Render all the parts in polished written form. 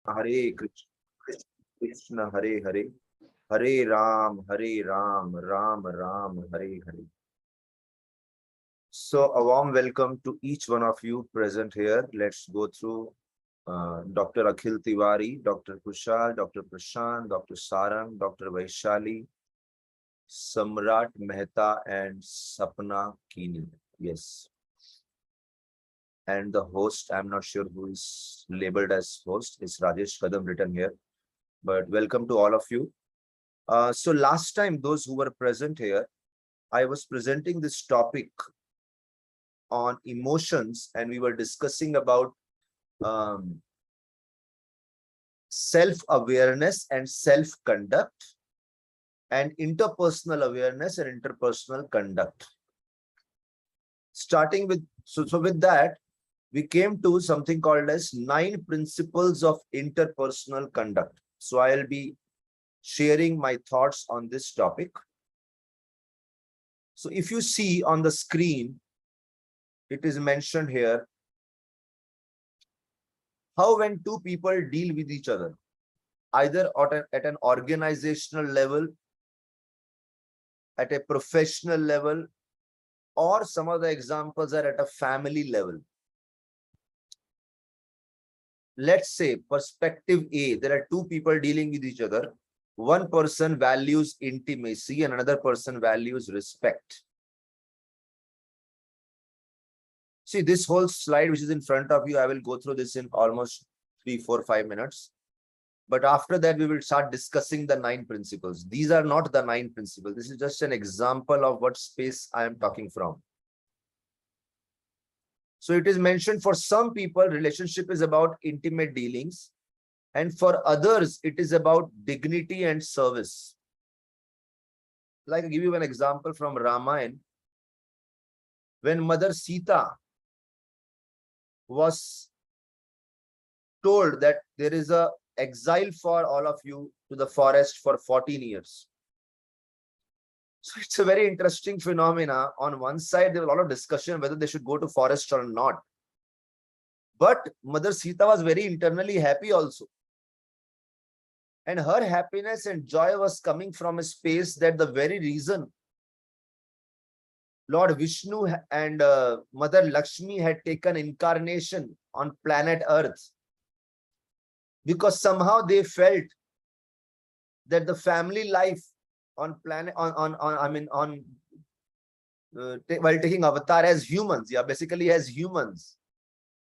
Hare Krishna, Krishna Krishna, Hare Hare, Hare Ram, Ram Ram, Hare Hare. So, a warm welcome to each one of you present here. Let's go through Dr. Akhil Tiwari, Dr. Kushal, Dr. Prashant, Dr. Sarang, Dr. Vaishali, Samrat Mehta, and Sapna Kini. Yes. And the host, I'm not sure who is labeled as host, is Rajesh Kadam written here. But welcome to all of you. So last time, those who were present here, I was presenting this topic on emotions, and we were discussing about self-awareness and self-conduct, and interpersonal awareness and interpersonal conduct. Starting with, so with that, we came to something called as 9 principles of interpersonal conduct. So I'll be sharing my thoughts on this topic. So if you see on the screen, it is mentioned here how when two people deal with each other, either at an organizational level, at a professional level, or some of the examples are at a family level. Let's say perspective A, there are two people dealing with each other. One person values intimacy and another person values respect. See, this whole slide which is in front of you, I will go through this in almost 3, 4, 5 minutes. But after that, we will start discussing the 9 principles. These are not the 9 principles. This is just an example of what space I am talking from. So it is mentioned for some people, relationship is about intimate dealings. And for others, it is about dignity and service. Like I'll give you an example from Ramayana. When Mother Sita was told that there is a exile for all of you to the forest for 14 years. So it's a very interesting phenomena. On one side, there was a lot of discussion whether they should go to forest or not. But Mother Sita was very internally happy also. And her happiness and joy was coming from a space that the very reason Lord Vishnu and Mother Lakshmi had taken incarnation on planet Earth, because somehow they felt that the family life on planet while taking avatar as humans, basically as humans,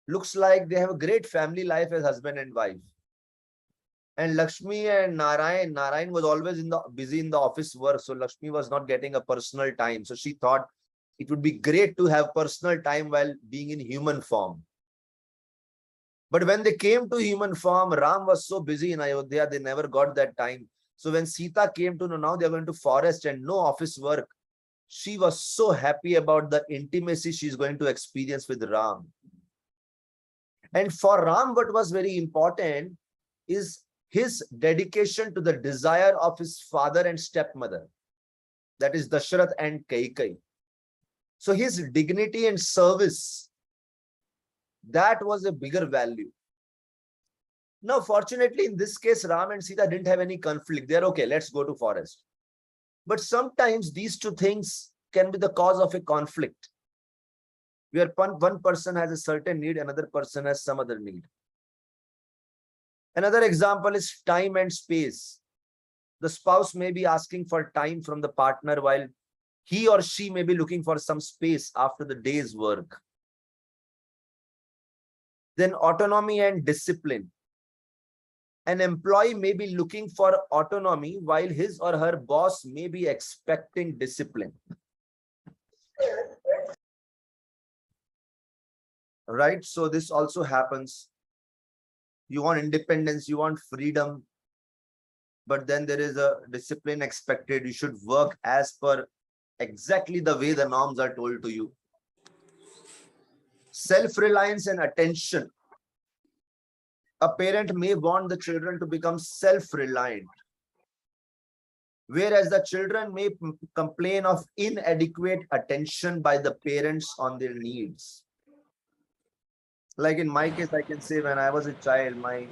looks like they have a great family life as husband and wife. And Lakshmi and Narayan was always busy in the office work, so Lakshmi was not getting a personal time. So she thought it would be great to have personal time while being in human form. But when they came to human form, Ram was so busy in Ayodhya, they never got that time. So when Sita came to know now they're going to forest and no office work, she was so happy about the intimacy she's going to experience with Ram. And for Ram, what was very important is his dedication to the desire of his father and stepmother, that is Dasharath and Kaikai. So his dignity and service, that was a bigger value. Now, fortunately, in this case, Ram and Sita didn't have any conflict. They're okay, let's go to forest. But sometimes these two things can be the cause of a conflict, where one person has a certain need, another person has some other need. Another example is time and space. The spouse may be asking for time from the partner while he or she may be looking for some space after the day's work. Then autonomy and discipline. An employee may be looking for autonomy while his or her boss may be expecting discipline. Right? So this also happens. You want independence, you want freedom, but then there is a discipline expected. You should work as per exactly the way the norms are told to you. Self-reliance and attention. A parent may want the children to become self-reliant, whereas the children may complain of inadequate attention by the parents on their needs. Like in my case, I can say when I was a child, my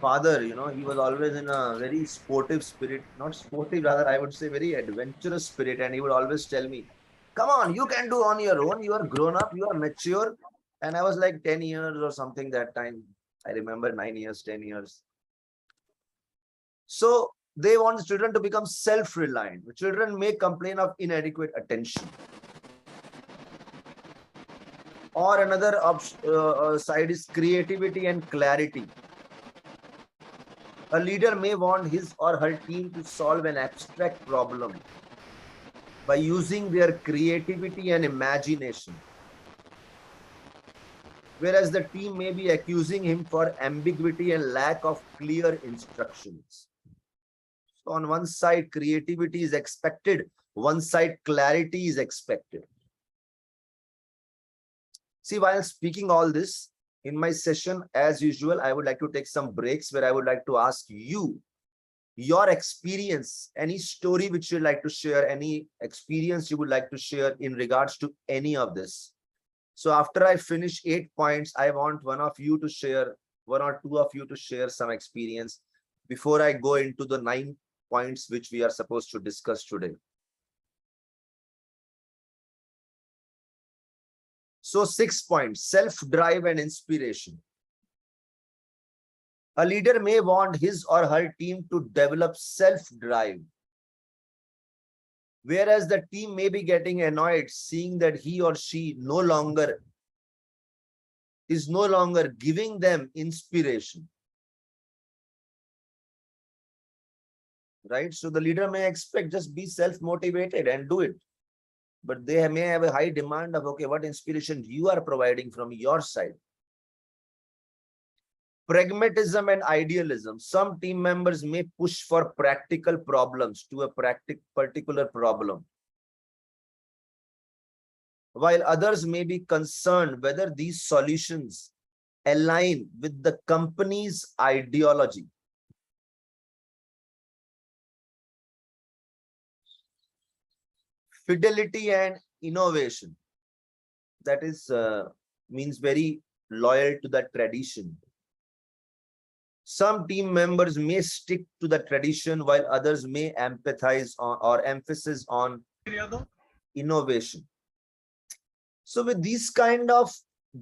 father, he was always in a very sportive spirit, not sportive, rather, I would say very adventurous spirit. And he would always tell me, come on, you can do on your own. You are grown up, you are mature. And I was like 10 years or something that time. I remember 9 years, 10 years. So they want children to become self-reliant. Children may complain of inadequate attention. Or another side is creativity and clarity. A leader may want his or her team to solve an abstract problem by using their creativity and imagination, whereas the team may be accusing him for ambiguity and lack of clear instructions. So on one side, creativity is expected, one side, clarity is expected. See, while speaking all this, in my session, as usual, I would like to take some breaks where I would like to ask you your experience, any story which you'd like to share, any experience you would like to share in regards to any of this. So after I finish 8 points, I want one or two of you to share some experience before I go into the 9 points which we are supposed to discuss today. So 6 points, self-drive and inspiration. A leader may want his or her team to develop self-drive, whereas the team may be getting annoyed seeing that he or she is no longer giving them inspiration. Right? So the leader may expect just be self-motivated and do it. But they may have a high demand of, okay, what inspiration you are providing from your side. Pragmatism and idealism. Some team members may push for practical problems to a particular problem, while others may be concerned whether these solutions align with the company's ideology. Fidelity and innovation. That is means very loyal to the tradition. Some team members may stick to the tradition while others may empathize on or emphasis on innovation. So with these kind of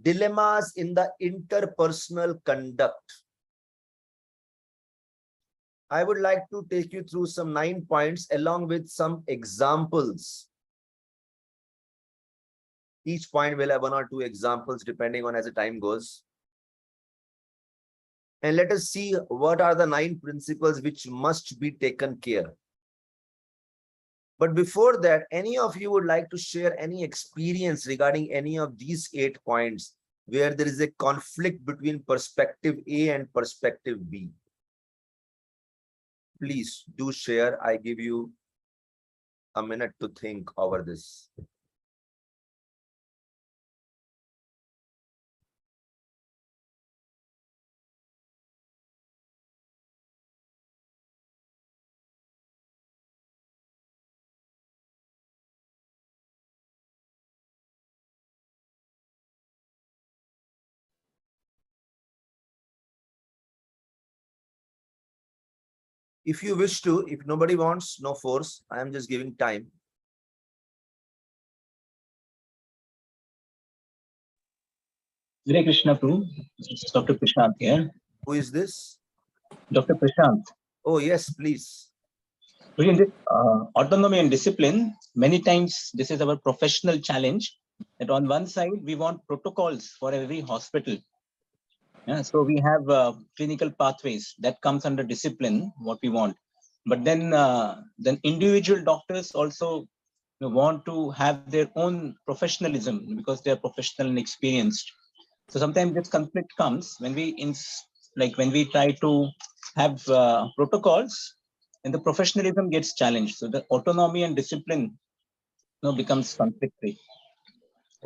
dilemmas in the interpersonal conduct, I would like to take you through some 9 points along with some examples. Each point will have 1 or 2 examples depending on as the time goes. And let us see what are the 9 principles which must be taken care. But before that, any of you would like to share any experience regarding any of these 8 points where there is a conflict between perspective A and perspective B? Please do share. I give you a minute to think over this. If you wish to, if nobody wants, no force. I am just giving time. Hare Krishna, Prabhu. It's Dr. Prashant here. Who is this? Dr. Prashant. Oh, yes, please. In this, autonomy and discipline, many times this is our professional challenge. That on one side, we want protocols for every hospital. Yeah, so we have clinical pathways that comes under discipline, what we want. But then individual doctors also want to have their own professionalism because they are professional and experienced. So sometimes this conflict comes when we try to have protocols and the professionalism gets challenged. So the autonomy and discipline becomes conflict-free.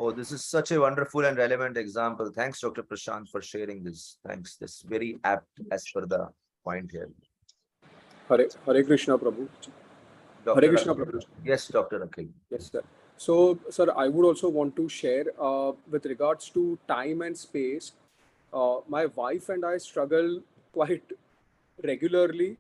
Oh, this is such a wonderful and relevant example. Thanks, Dr. Prashant, for sharing this. Thanks. This is very apt as per the point here. Hare Krishna, Prabhu. Dr. Hare Krishna, Prabhu. Yes, Dr. Akhil. Yes, sir. So, sir, I would also want to share with regards to time and space. My wife and I struggle quite regularly,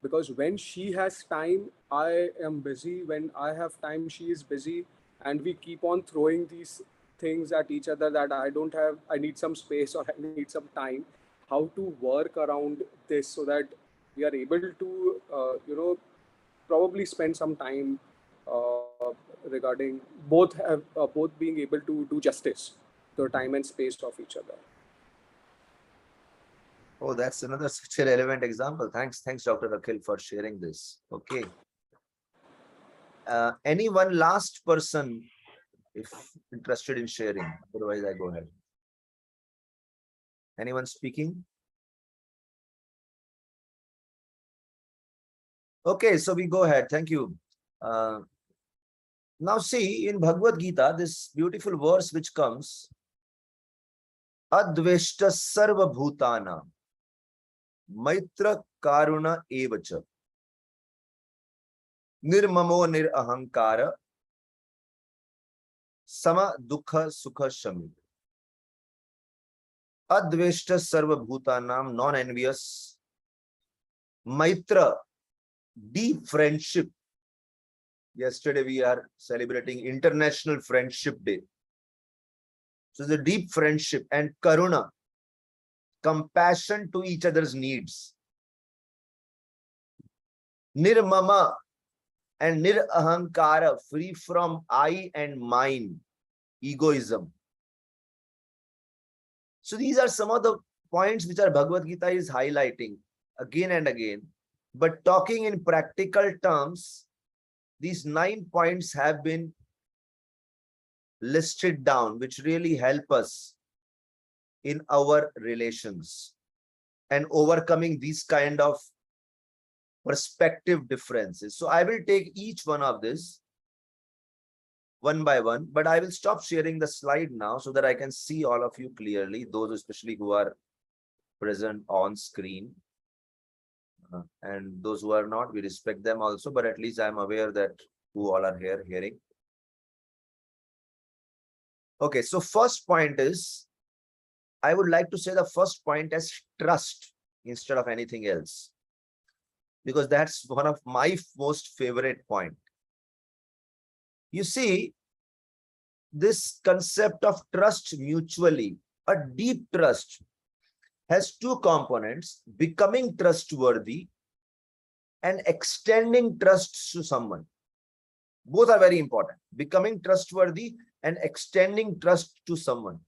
because when she has time, I am busy. When I have time, she is busy, and we keep on throwing these things at each other that I don't have, I need some space or I need some time. How to work around this so that we are able to, probably spend some time regarding both being able to do justice to the time and space of each other. Oh, that's another such a relevant example. Thanks, Dr. Akhil, for sharing this. Okay. Any one last person, if interested in sharing, otherwise I go ahead. Anyone speaking? Okay, so we go ahead. Thank you. Now see, in Bhagavad Gita, this beautiful verse which comes, Adveshta Sarva Bhutana, Maitra Karuna Evacha, Nirmamo Nirahankara, Sama Dukha Sukha Shami. Adveshta Sarva Bhutanam, non-envious, Maitra, deep friendship. Yesterday we are celebrating International Friendship Day. So the deep friendship, and Karuna, compassion to each other's needs. Nirmama and Nirahankara, free from I and mine, egoism. So these are some of the points which our Bhagavad Gita is highlighting again and again. But talking in practical terms, these 9 points have been listed down, which really help us in our relations and overcoming these kind of perspective differences. So I will take each one of this one by one, but I will stop sharing the slide now so that I can see all of you clearly, those especially who are present on screen. And those who are not, we respect them also, but at least I'm aware that who all are here hearing. Okay, so first point is, I would like to say the first point as trust instead of anything else, because that's one of my most favorite point. You see, this concept of trust mutually, a deep trust, has 2 components: becoming trustworthy and extending trust to someone. Both are very important. Becoming trustworthy and extending trust to someone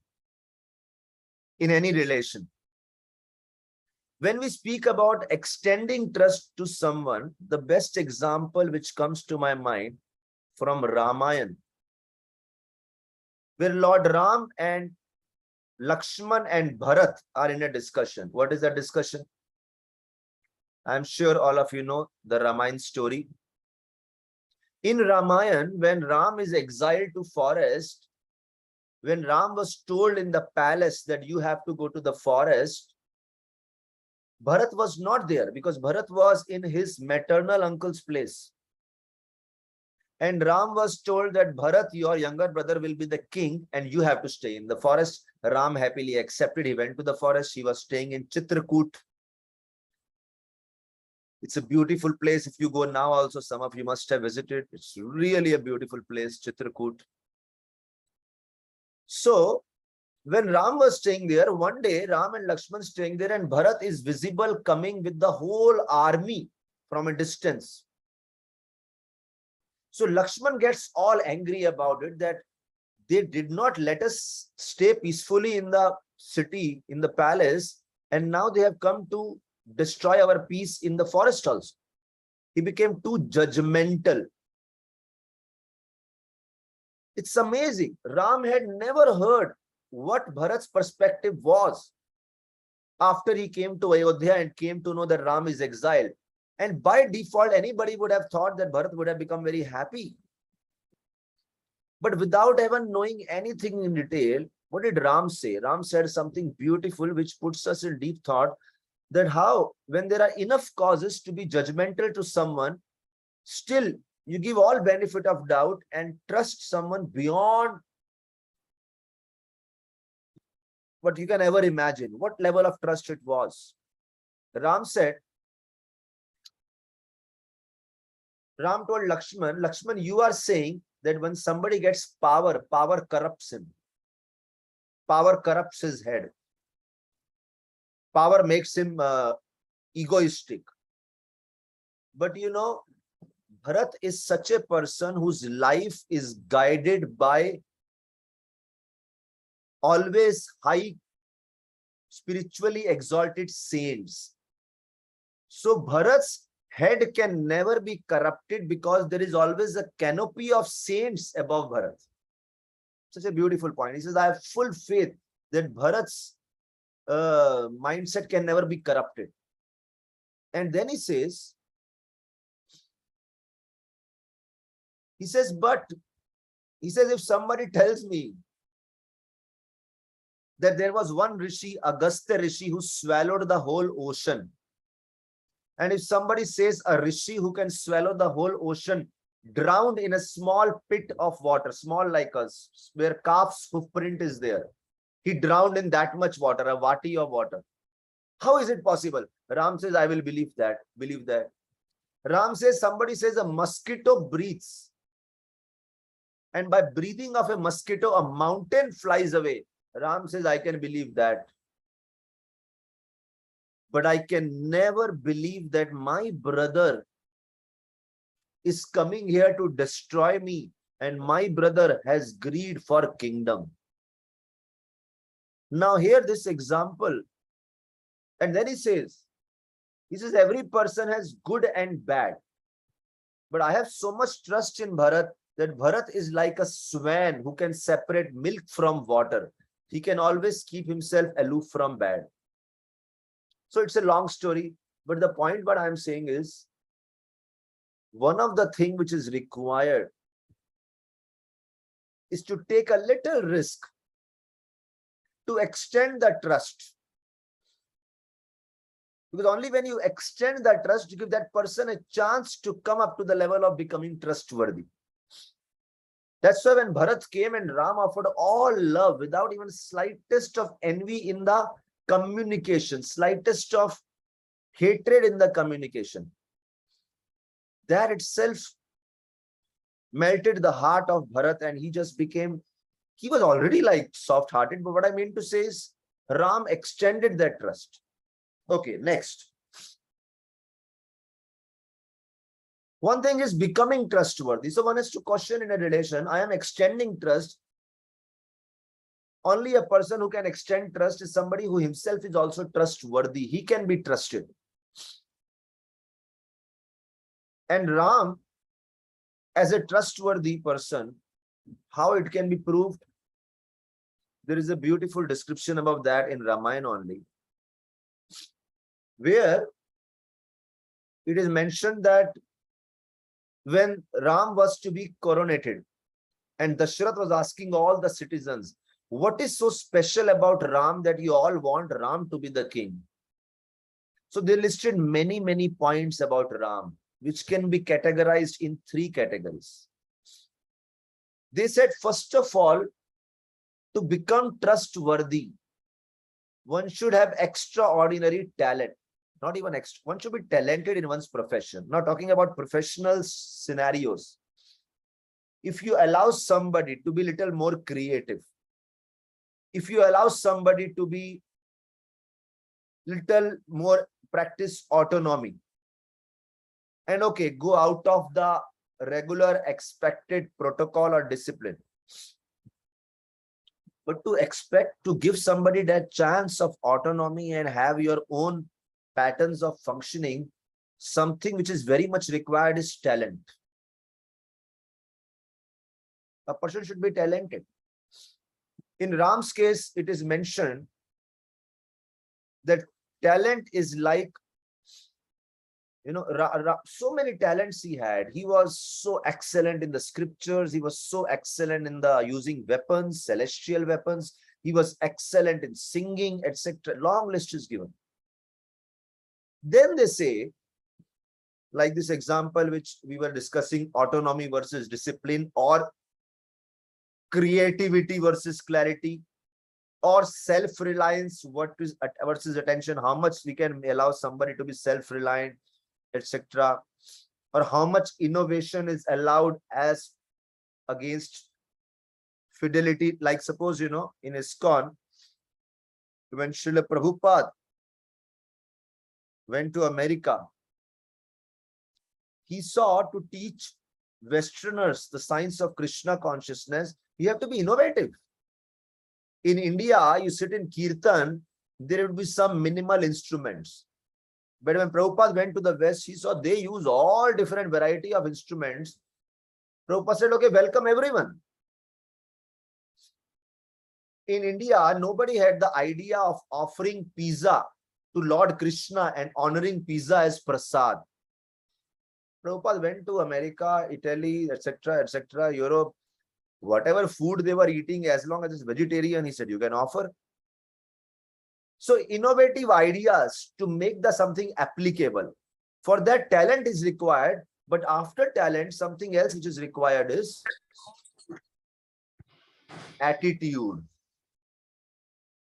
in any relation. When we speak about extending trust to someone, the best example which comes to my mind from Ramayana, where Lord Ram and Lakshman and Bharat are in a discussion. What is the discussion? I'm sure all of you know the Ramayana story. In Ramayana, when Ram is exiled to forest, when Ram was told in the palace that you have to go to the forest, Bharat was not there because Bharat was in his maternal uncle's place. And Ram was told that Bharat, your younger brother, will be the king and you have to stay in the forest. Ram happily accepted. He went to the forest. He was staying in Chitrakoot. It's a beautiful place. If you go now also, some of you must have visited. It's really a beautiful place, Chitrakoot. So when Ram was staying there, one day Ram and Lakshman staying there, and Bharat is visible coming with the whole army from a distance. So Lakshman gets all angry about it, that they did not let us stay peacefully in the city, in the palace, and now they have come to destroy our peace in the forest also. He became too judgmental. It's amazing. Ram had never heard what Bharat's perspective was after he came to Ayodhya and came to know that Ram is exiled. And by default, anybody would have thought that Bharat would have become very happy. But without even knowing anything in detail, what did Ram say? Ram said something beautiful which puts us in deep thought, that how, when there are enough causes to be judgmental to someone, still you give all benefit of doubt and trust someone beyond what you can ever imagine. What level of trust it was. Ram told Lakshman, Lakshman, you are saying that when somebody gets power, power corrupts him. Power corrupts his head. Power makes him egoistic. But you know, Bharat is such a person whose life is guided by always high, spiritually exalted saints. So Bharat's head can never be corrupted because there is always a canopy of saints above Bharat. Such a beautiful point. He says, I have full faith that Bharat's mindset can never be corrupted. And then he says, but if somebody tells me that there was one Rishi, Agastya Rishi, who swallowed the whole ocean, and if somebody says a Rishi who can swallow the whole ocean drowned in a small pit of water, small like us, where calf's footprint is there, he drowned in that much water, a vati of water. How is it possible? Ram says, I will believe that. Ram says, somebody says a mosquito breathes, and by breathing of a mosquito, a mountain flies away. Ram says, I can believe that. But I can never believe that my brother is coming here to destroy me, and my brother has greed for kingdom. Now hear this example. And then he says, every person has good and bad. But I have so much trust in Bharat that Bharat is like a swan who can separate milk from water. He can always keep himself aloof from bad. So it's a long story, but the point what I'm saying is, one of the things which is required is to take a little risk to extend the trust. Because only when you extend that trust, you give that person a chance to come up to the level of becoming trustworthy. That's why when Bharat came and Ram offered all love without even slightest of envy in the communication, slightest of hatred in the communication, that itself melted the heart of Bharat, and he just became, he was already like soft-hearted, but what I mean to say is Ram extended that trust. Okay, next. One thing is becoming trustworthy. So one has to question in a relation, I am extending trust. Only a person who can extend trust is somebody who himself is also trustworthy. He can be trusted. And Ram, as a trustworthy person, how it can be proved? There is a beautiful description about that in Ramayana only, where it is mentioned that when Ram was to be coronated, and Dashrath was asking all the citizens, what is so special about Ram that you all want Ram to be the king? So they listed many, many points about Ram, which can be categorized in 3 categories. They said, first of all, to become trustworthy, one should have extraordinary talent. Not even extra, one should be talented in one's profession. Not talking about professional scenarios. If you allow somebody to be a little more creative, if you allow somebody to be little more practice autonomy, and okay, go out of the regular expected protocol or discipline, but to expect to give somebody that chance of autonomy and have your own patterns of functioning, something which is very much required is talent. A person should be talented. In Ram's case, it is mentioned that talent is like, so many talents he had. He was so excellent in the scriptures. He was so excellent in the using weapons, celestial weapons. He was excellent in singing, etc. Long list is given. Then they say, like this example which we were discussing, autonomy versus discipline, or creativity versus clarity, or self-reliance, versus attention, how much we can allow somebody to be self-reliant, etc. Or how much innovation is allowed as against fidelity. Like suppose, in ISKCON, when Srila Prabhupada went to America, he saw to teach Westerners the science of Krishna consciousness, you have to be innovative. In India, you sit in Kirtan, there would be some minimal instruments. But when Prabhupada went to the West, he saw they use all different variety of instruments. Prabhupada said, okay, welcome everyone. In India, nobody had the idea of offering pizza to Lord Krishna and honoring pizza as prasad. Prabhupada went to America, Italy, etc., Europe. Whatever food they were eating, as long as it's vegetarian, he said, you can offer. So innovative ideas to make the something applicable. For that, talent is required, but after talent, something else which is required is attitude.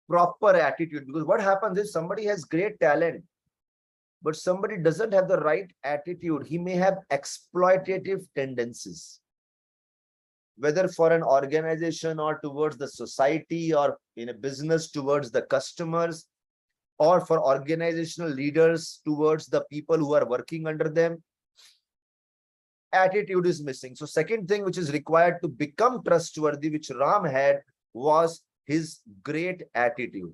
Proper attitude. Because what happens is somebody has great talent, but somebody doesn't have the right attitude. He may have exploitative tendencies, whether for an organization or towards the society, or in a business towards the customers, or for organizational leaders towards the people who are working under them. Attitude is missing. So second thing which is required to become trustworthy, which Ram had, was his great attitude.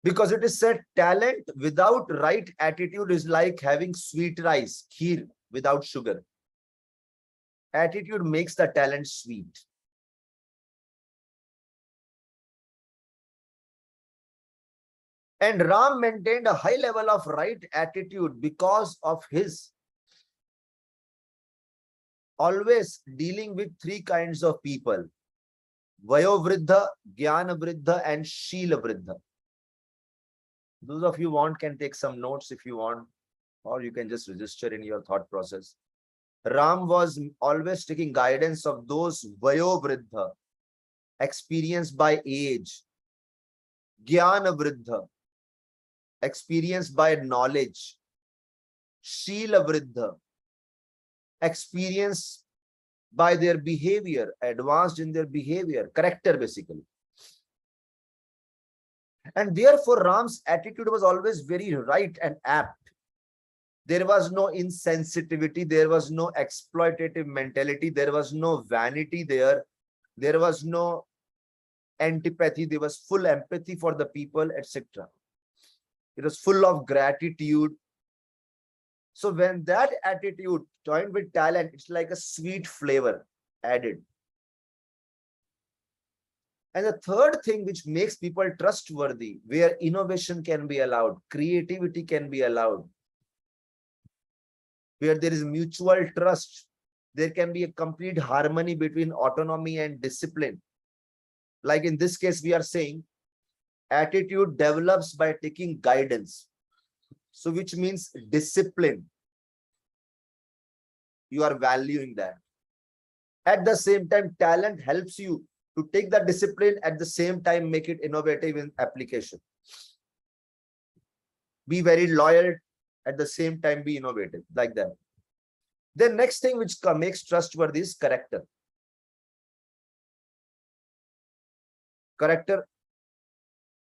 Because it is said, talent without right attitude is like having sweet rice, kheer, without sugar. Attitude makes the talent sweet. And Ram maintained a high level of right attitude because of his always dealing with three kinds of people: Vayovriddha, Jnana Vriddha, and Sheela Vriddha. Those of you want can take some notes if you want, or you can just register in your thought process. Ram was always taking guidance of those Vayovriddha, experienced by age; Jnana Vriddha, experienced by knowledge; Sheela Vriddha, experienced by their behavior, advanced in their behavior, character basically. And therefore, Ram's attitude was always very right and apt. There was no insensitivity, there was no exploitative mentality, there was no vanity there was no antipathy, there was full empathy for the people, etc. It was full of gratitude. So when that attitude joined with talent, it's like a sweet flavor added. And the third thing which makes people trustworthy, where innovation can be allowed, creativity can be allowed, where there is mutual trust, there can be a complete harmony between autonomy and discipline. Like in this case, we are saying attitude develops by taking guidance. So which means discipline. You are valuing that. At the same time, talent helps you to take the discipline, at the same time make it innovative in application. Be very loyal, at the same time be innovative, like that. The next thing which makes trustworthy is character. Character,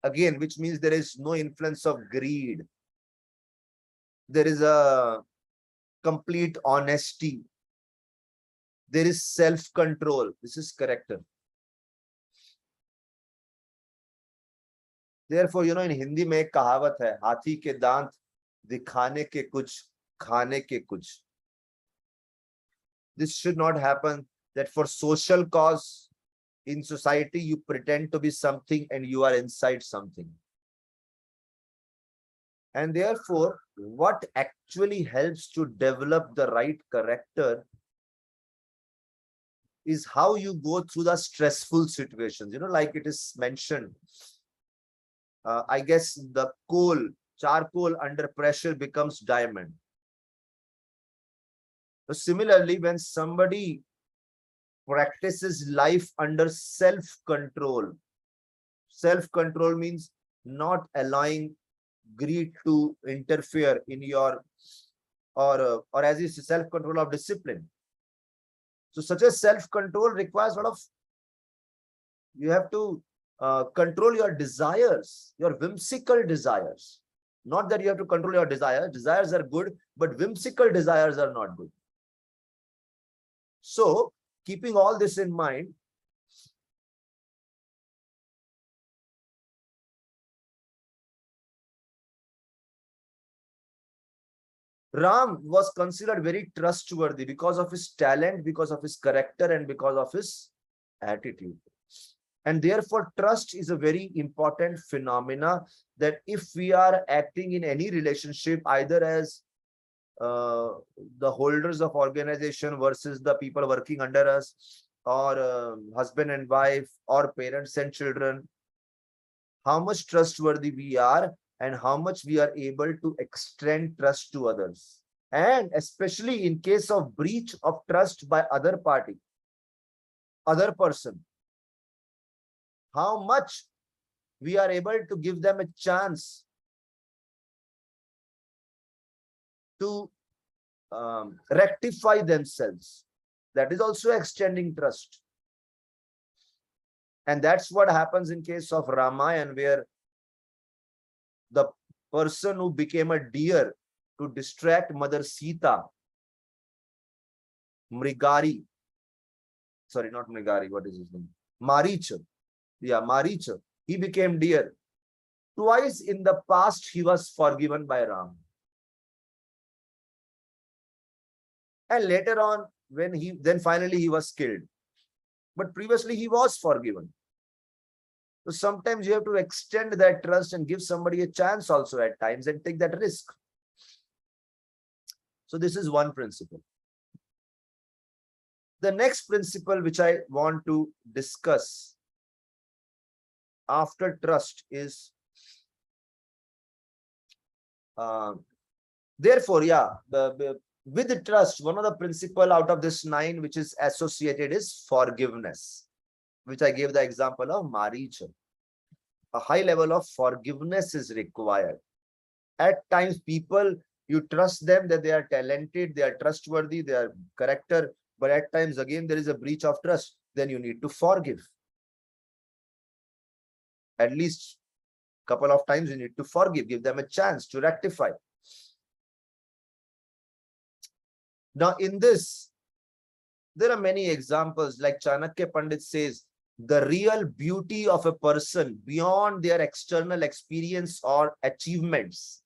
again, which means there is no influence of greed. There is a complete honesty. There is self-control. This is character. Therefore, in Hindi में एक कहावत है, हाथी के दांत दिखाने के कुछ, खाने के कुछ. This should not happen, that for social cause in society, you pretend to be something and you are inside something. And therefore, what actually helps to develop the right character is how you go through the stressful situations. Like it is mentioned, I guess the charcoal under pressure becomes diamond. So similarly, when somebody practices life under self-control. Self-control means not allowing greed to interfere in your, or as you say, self-control of discipline. So such a self-control requires a lot of, you have to control your desires, your whimsical desires. Not that you have to control your desires. Desires are good, but whimsical desires are not good. So, keeping all this in mind, Ram was considered very trustworthy because of his talent, because of his character, and because of his attitude. And therefore, trust is a very important phenomena that if we are acting in any relationship, either as the holders of organization versus the people working under us, or husband and wife, or parents and children, how much trustworthy we are and how much we are able to extend trust to others. And especially in case of breach of trust by other party, other person, how much we are able to give them a chance to rectify themselves. That is also extending trust. And that's what happens in case of Ramayana, where the person who became a deer to distract Mother Sita, Mrigari, sorry, not Mrigari, what is his name? Maricha. Yeah, Maricha. He became deer. Twice in the past, he was forgiven by Ram. And later on, when then finally he was killed. But previously he was forgiven. So sometimes you have to extend that trust and give somebody a chance also at times and take that risk. So this is one principle. The next principle which I want to discuss after trust is, therefore, yeah, with the trust, one of the principle out of this 9 which is associated is forgiveness, which I gave the example of Maricha. A high level of forgiveness is required. At times, people, you trust them that they are talented, they are trustworthy, they are character, but at times again there is a breach of trust. Then you need to forgive. At least a couple of times you need to forgive, give them a chance to rectify. Now in this, there are many examples, like Chanakya Pandit says, the real beauty of a person beyond their external experience or achievements.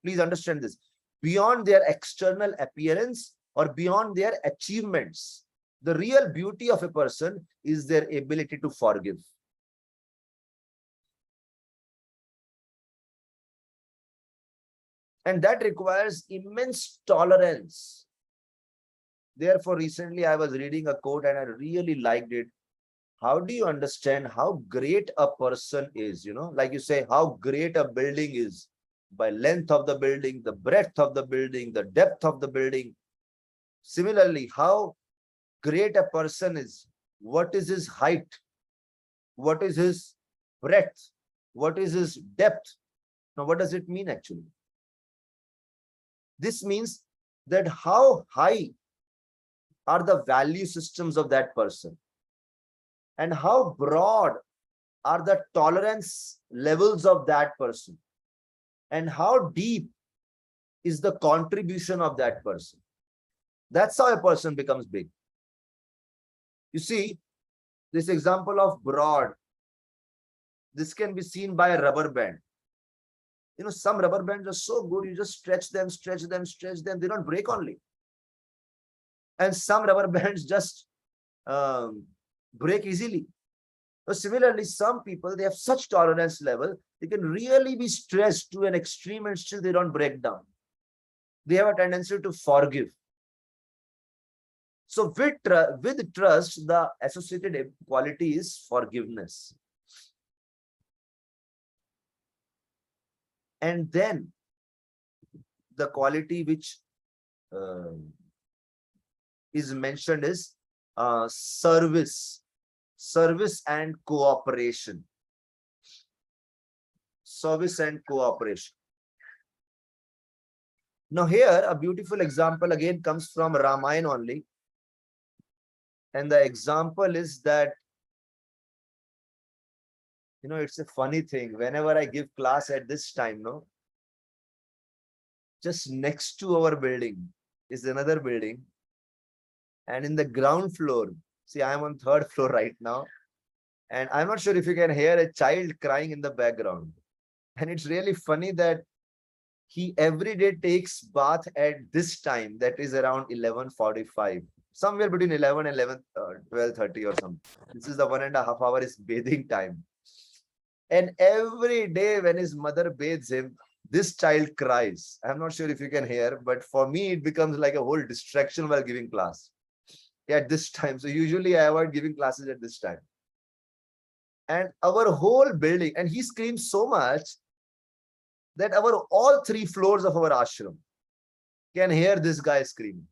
Please understand this. Beyond their external appearance or beyond their achievements, the real beauty of a person is their ability to forgive. And that requires immense tolerance. Therefore, recently I was reading a quote and I really liked it. How do you understand how great a person is? Like you say, how great a building is by length of the building, the breadth of the building, the depth of the building. Similarly, how great a person is. What is his height? What is his breadth? What is his depth? Now, what does it mean actually? This means that how high are the value systems of that person, and how broad are the tolerance levels of that person, and how deep is the contribution of that person. That's how a person becomes big. You see, this example of broad, this can be seen by a rubber band. Some rubber bands are so good, you just stretch them, they don't break only. And some rubber bands just break easily. But similarly, some people, they have such tolerance level, they can really be stressed to an extreme and still they don't break down. They have a tendency to forgive. So with trust, the associated quality is forgiveness. And then the quality which is mentioned is service and cooperation. Service and cooperation. Now here a beautiful example again comes from Ramayana only. And the example is that, it's a funny thing. Whenever I give class at this time, just next to our building is another building. And in the ground floor, see, I'm on 3rd floor right now. And I'm not sure if you can hear a child crying in the background. And it's really funny that he every day takes bath at this time, that is around 11:45, somewhere between 11 and 12:30 or something. This is the 1.5 hours bathing time. And every day when his mother bathes him, this child cries. I'm not sure if you can hear, but for me, it becomes like a whole distraction while giving class at this time. So usually I avoid giving classes at this time. And our whole building, and he screams so much that all 3 floors of our ashram can hear this guy screaming.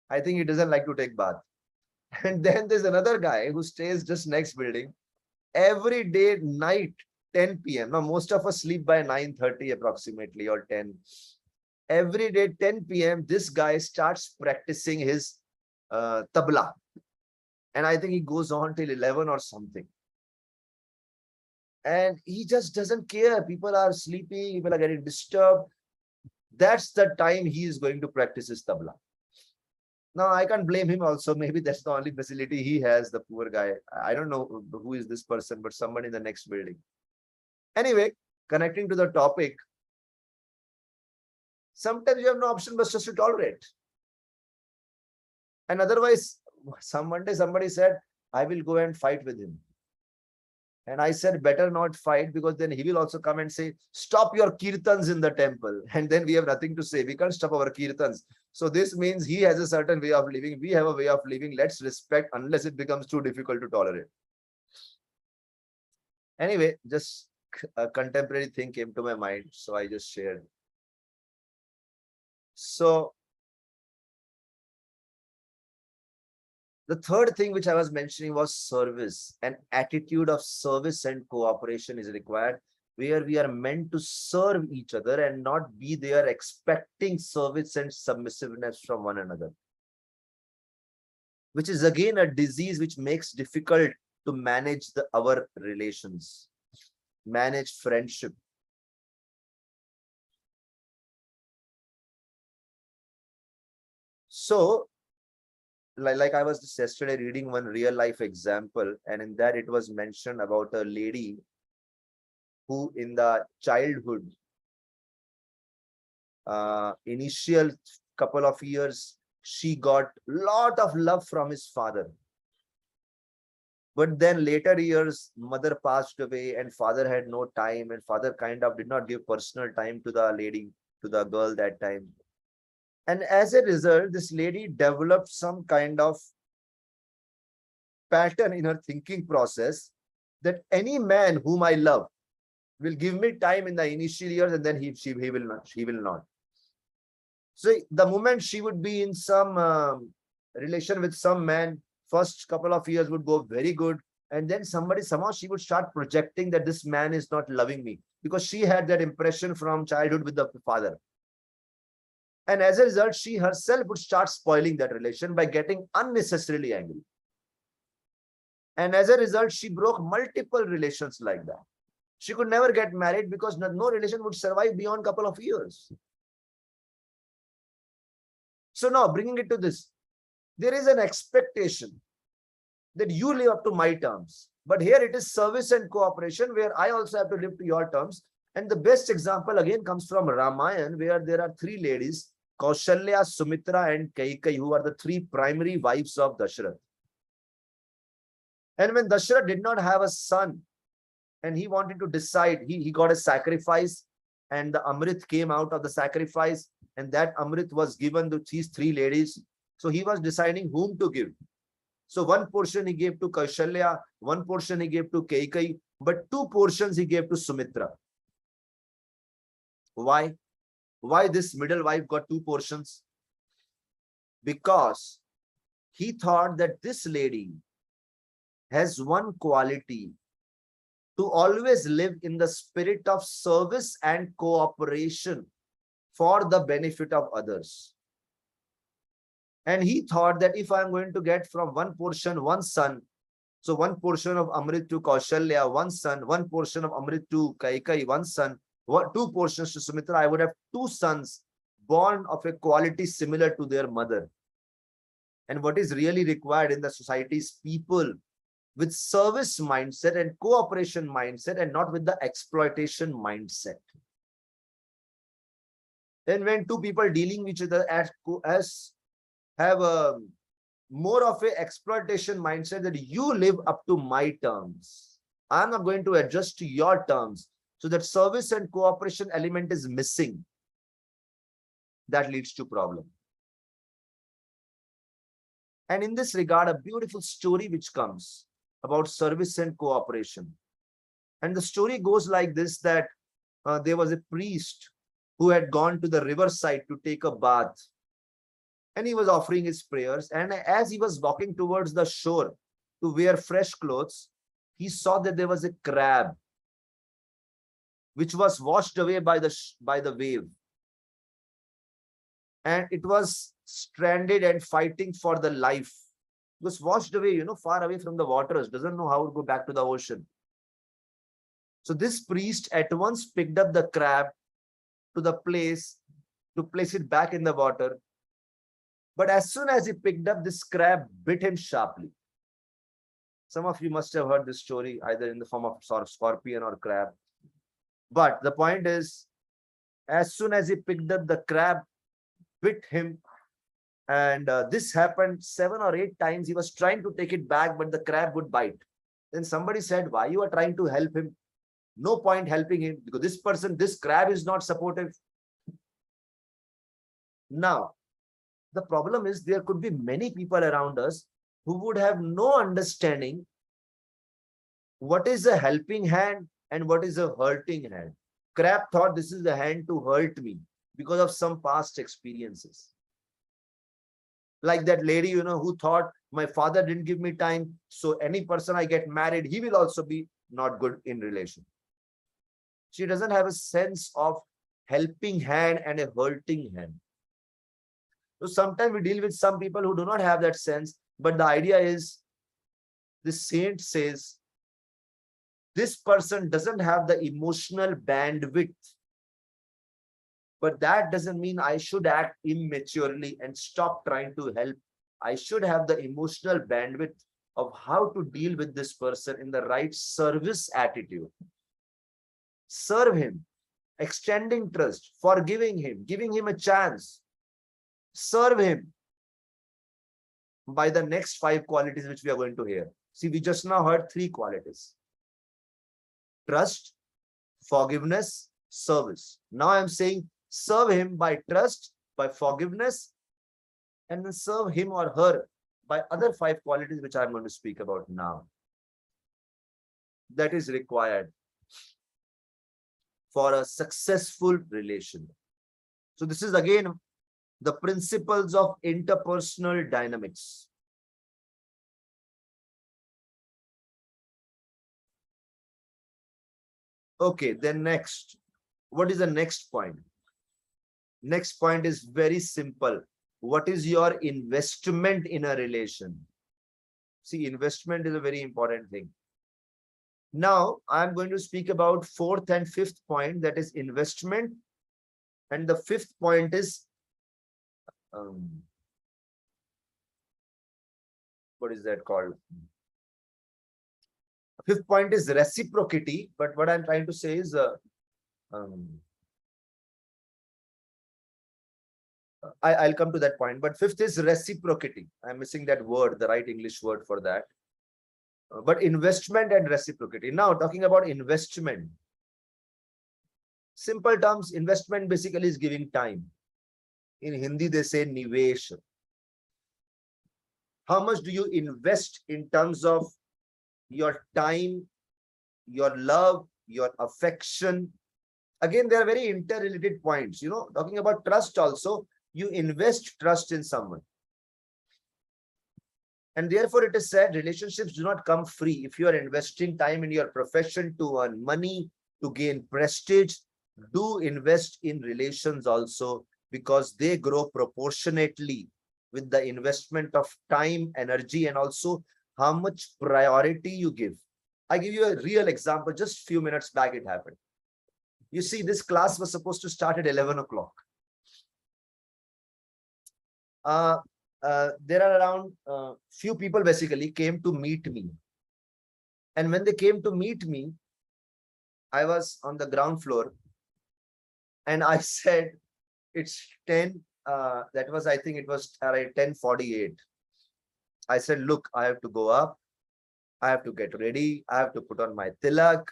I think he doesn't like to take bath. And then there's another guy who stays just next building. Every day, night, 10 p.m. Now, most of us sleep by 9:30 approximately or 10. Every day, 10 p.m., this guy starts practicing his tabla. And I think he goes on till 11 or something. And he just doesn't care. People are sleeping, people are getting disturbed. That's the time he is going to practice his tabla. Now, I can't blame him also. Maybe that's the only facility he has, the poor guy. I don't know who is this person, but someone in the next building. Anyway, connecting to the topic, sometimes you have no option but just to tolerate. And otherwise, one day somebody said, I will go and fight with him. And I said, better not fight, because then he will also come and say, stop your kirtans in the temple. And then we have nothing to say. We can't stop our kirtans. So this means he has a certain way of living. We have a way of living. Let's respect unless it becomes too difficult to tolerate. Anyway, just a contemporary thing came to my mind. So I just shared. So the third thing which I was mentioning was service. An attitude of service and cooperation is required, where we are meant to serve each other and not be there expecting service and submissiveness from one another, which is again a disease which makes difficult to manage our relations, manage friendship. So, like I was just yesterday reading one real life example, and in that it was mentioned about a lady who in the childhood, initial couple of years, she got lot of love from his father. But then later years, mother passed away and father had no time, and father kind of did not give personal time to the lady, to the girl that time. And as a result, this lady developed some kind of pattern in her thinking process that any man whom I love will give me time in the initial years, and then he will not. So the moment she would be in some relation with some man, first couple of years would go very good. And then somehow she would start projecting that this man is not loving me, because she had that impression from childhood with the father. And as a result, she herself would start spoiling that relation by getting unnecessarily angry. And as a result, she broke multiple relations like that. She could never get married because no relation would survive beyond a couple of years. So now bringing it to this, there is an expectation that you live up to my terms. But here it is service and cooperation, where I also have to live to your terms. And the best example again comes from Ramayana, where there are 3 ladies, Kaushalya, Sumitra, and Kaikeyi, who are the 3 primary wives of Dasharath. And when Dasharath did not have a son, and he wanted to decide, he got a sacrifice, and the Amrit came out of the sacrifice, and that Amrit was given to these 3 ladies. So he was deciding whom to give. So one portion he gave to Kaushalya, one portion he gave to Kaikeyi, but 2 portions he gave to Sumitra. Why? Why this middle wife got 2 portions? Because he thought that this lady has one quality: to always live in the spirit of service and cooperation for the benefit of others. And he thought that if I'm going to get from one portion, one son, so one portion of Amrit to Kaushalya, one son, one portion of Amrit to Kaikai, one son, two portions to Sumitra, I would have two sons born of a quality similar to their mother. And what is really required in the society is people with service mindset and cooperation mindset, and not with the exploitation mindset. And when two people dealing with each other as have a more of a exploitation mindset, that you live up to my terms, I'm not going to adjust to your terms, so that service and cooperation element is missing, that leads to problem. And in this regard, a beautiful story which comes about service and cooperation. And the story goes like this, that there was a priest who had gone to the riverside to take a bath, and he was offering his prayers. And as he was walking towards the shore to wear fresh clothes, he saw that there was a crab which was washed away by the wave, and it was stranded and fighting for the life. It was washed away, far away from the waters, doesn't know how to go back to the ocean. So this priest at once picked up the crab to place it back in the water. But as soon as he picked up, this crab bit him sharply. Some of you must have heard this story either in the form of sort of scorpion or crab. But the point is, as soon as he picked up, the crab bit him. And this happened 7 or 8 times. He was trying to take it back, but the crab would bite. Then somebody said, why you are trying to help him? No point helping him, because this crab is not supportive. Now, the problem is there could be many people around us who would have no understanding what is a helping hand and what is a hurting hand. Crab thought this is the hand to hurt me because of some past experiences. Like that lady, who thought my father didn't give me time, so any person I get married, he will also be not good in relation. She doesn't have a sense of helping hand and a hurting hand. So sometimes we deal with some people who do not have that sense, but the idea is, the saint says, this person doesn't have the emotional bandwidth, but that doesn't mean I should act immaturely and stop trying to help. I should have the emotional bandwidth of how to deal with this person in the right service attitude. Serve him, extending trust, forgiving him, giving him a chance. Serve him by the next 5 qualities which we are going to hear. See, we just now heard 3 qualities: trust, forgiveness, service. Now I am saying serve him by trust, by forgiveness, and then serve him or her by other 5 qualities which I am going to speak about now. That is required for a successful relation. So this is again the principles of interpersonal dynamics. Okay, then next, what is the next point? Next point is very simple. What is your investment in a relation? See, investment is a very important thing. Now, I'm going to speak about 4th and 5th point, that is investment. And the 5th point is, what is that called? 5th point is reciprocity. But what I'm trying to say is, I'll come to that point. But 5th is reciprocity. I'm missing that word, the right English word for that. But investment and reciprocity. Now, talking about investment. Simple terms, investment basically is giving time. In Hindi, they say nivesh. How much do you invest in terms of your time, your love, your affection? Again, they are very interrelated points. Talking about trust also, you invest trust in someone. And therefore, it is said relationships do not come free. If you are investing time in your profession to earn money, to gain prestige, do invest in relations also, because they grow proportionately with the investment of time, energy, and also how much priority you give. I give you a real example. Just few minutes back, it happened. You see, this class was supposed to start at 11 o'clock. There are around few people basically came to meet me. And when they came to meet me, I was on the ground floor and I said, it's 10. That was, I think it was around 10:48. I said, look, I have to go up. I have to get ready. I have to put on my tilak.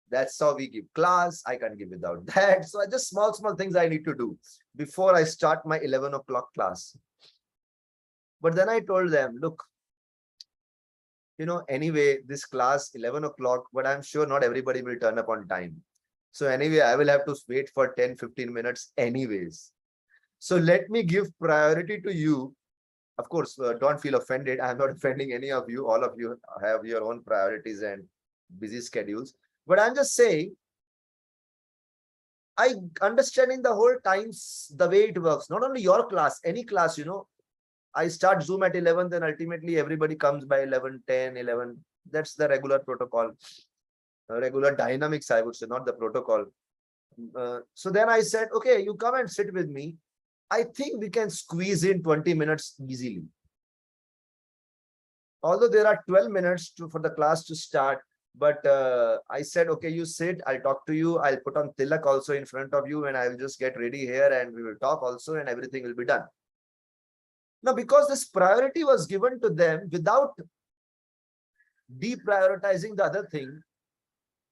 That's how we give class. I can't give without that. So I just small things I need to do before I start my 11 o'clock class. But then I told them, look, anyway, this class 11 o'clock, but I'm sure not everybody will turn up on time. So anyway, I will have to wait for 10-15 minutes anyways. So let me give priority to you. Of course, don't feel offended. I'm not offending any of you. All of you have your own priorities and busy schedules. But I'm just saying, I understanding the whole times, the way it works, not only your class, any class, I start Zoom at 11, then ultimately everybody comes by 11:10, 11. That's the regular protocol, regular dynamics, I would say, not the protocol. So then I said, okay, you come and sit with me. I think we can squeeze in 20 minutes easily. Although there are 12 minutes for the class to start, but I said, okay, you sit, I'll talk to you. I'll put on tilak also in front of you and I'll just get ready here and we will talk also and everything will be done. Now, because this priority was given to them without deprioritizing the other thing,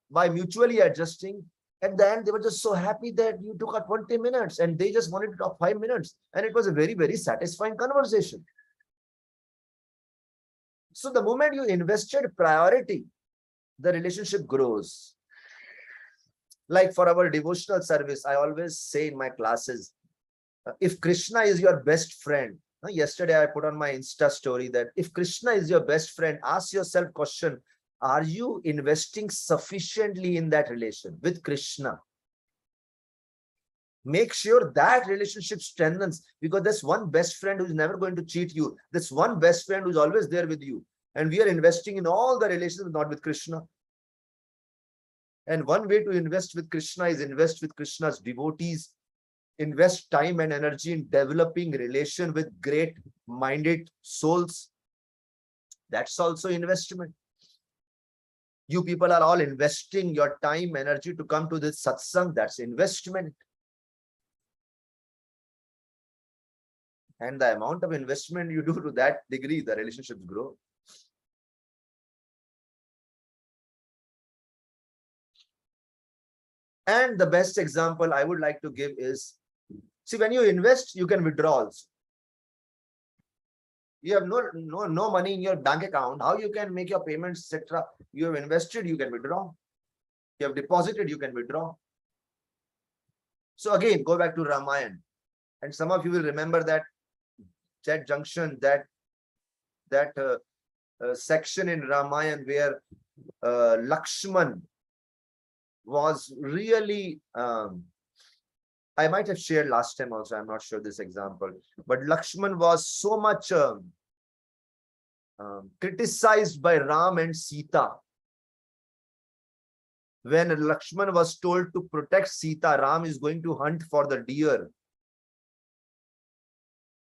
by mutually adjusting, at the end, they were just so happy that you took out 20 minutes and they just wanted to talk 5 minutes. And it was a very, very satisfying conversation. So the moment you invested priority, the relationship grows. Like for our devotional service, I always say in my classes, if Krishna is your best friend, yesterday I put on my Insta story that if Krishna is your best friend, ask yourself question, are you investing sufficiently in that relation with Krishna? Make sure that relationship strengthens, because there's one best friend who's never going to cheat you. There's one best friend who's always there with you. And we are investing in all the relations, not with Krishna. And one way to invest with Krishna is invest with Krishna's devotees. Invest time and energy in developing relation with great-minded souls. That's also investment. You people are all investing your time, energy to come to this satsang. That's investment. And the amount of investment you do to that degree, the relationships grow. And the best example I would like to give is, see, when you invest, you can withdraw also. You have no money in your bank account. How you can make your payments, etc. You have invested, you can withdraw. You have deposited, you can withdraw. So again, go back to Ramayana. And some of you will remember that junction, that section in Ramayana where Lakshman was really, I might have shared last time also, I'm not sure this example, but Lakshman was so much criticized by Ram and Sita. When Lakshman was told to protect Sita, Ram is going to hunt for the deer.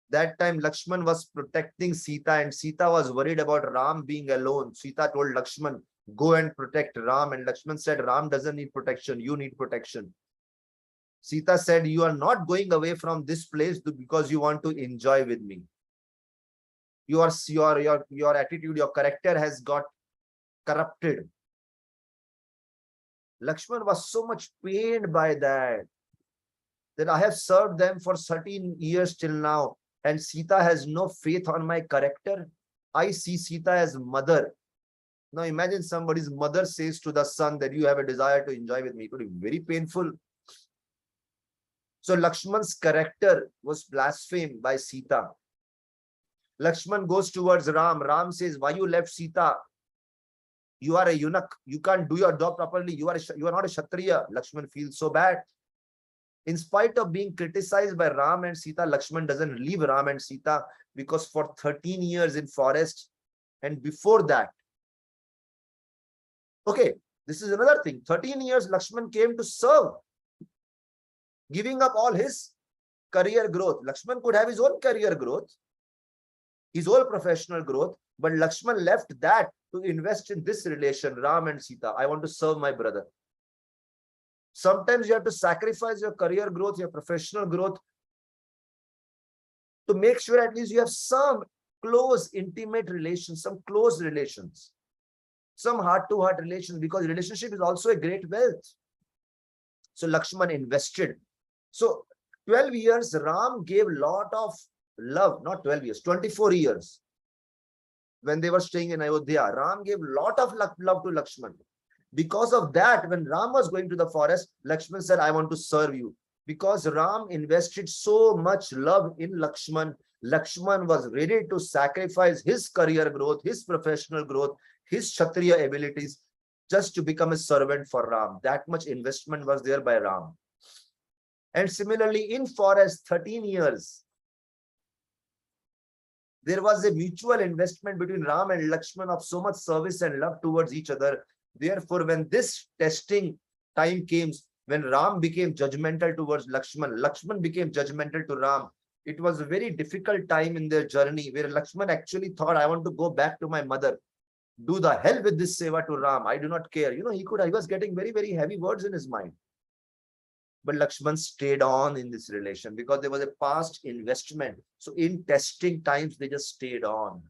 That time Lakshman was protecting Sita and Sita was worried about Ram being alone. Sita told Lakshman, go and protect Ram. And Lakshman said, Ram doesn't need protection, you need protection. Sita said, you are not going away from this place because you want to enjoy with me. Your attitude, your character has got corrupted. Lakshman was so much pained by that I have served them for 13 years till now, and Sita has no faith on my character. I see Sita as mother. Now imagine somebody's mother says to the son that you have a desire to enjoy with me. It would be very painful. So Lakshman's character was blasphemed by Sita. Lakshman goes towards Ram. Ram says, why you left Sita? You are a eunuch. You can't do your job properly. You are not a Kshatriya. Lakshman feels so bad. In spite of being criticized by Ram and Sita, Lakshman doesn't leave Ram and Sita, because for 13 years in forest, and before that, okay, this is another thing. 13 years Lakshman came to serve, giving up all his career growth. Lakshman could have his own career growth, his own professional growth, but Lakshman left that to invest in this relation, Ram and Sita. I want to serve my brother. Sometimes you have to sacrifice your career growth, your professional growth, to make sure at least you have some close, intimate relations, some close relations, some heart-to-heart relations, because relationship is also a great wealth. So Lakshman invested. So 12 years, Ram gave lot of love, not 12 years, 24 years. When they were staying in Ayodhya, Ram gave lot of love to Lakshman. Because of that, when Ram was going to the forest, Lakshman said, I want to serve you. Because Ram invested so much love in Lakshman, Lakshman was ready to sacrifice his career growth, his professional growth, his Kshatriya abilities, just to become a servant for Ram. That much investment was there by Ram. And similarly, in forest, 13 years, there was a mutual investment between Ram and Lakshman of so much service and love towards each other. Therefore, when this testing time came, when Ram became judgmental towards Lakshman, Lakshman became judgmental to Ram. It was a very difficult time in their journey where Lakshman actually thought, I want to go back to my mother. Do the hell with this seva to Ram. I do not care. You know, he was getting very, very heavy words in his mind. But Lakshman stayed on in this relation because there was a past investment. So in testing times, they just stayed on.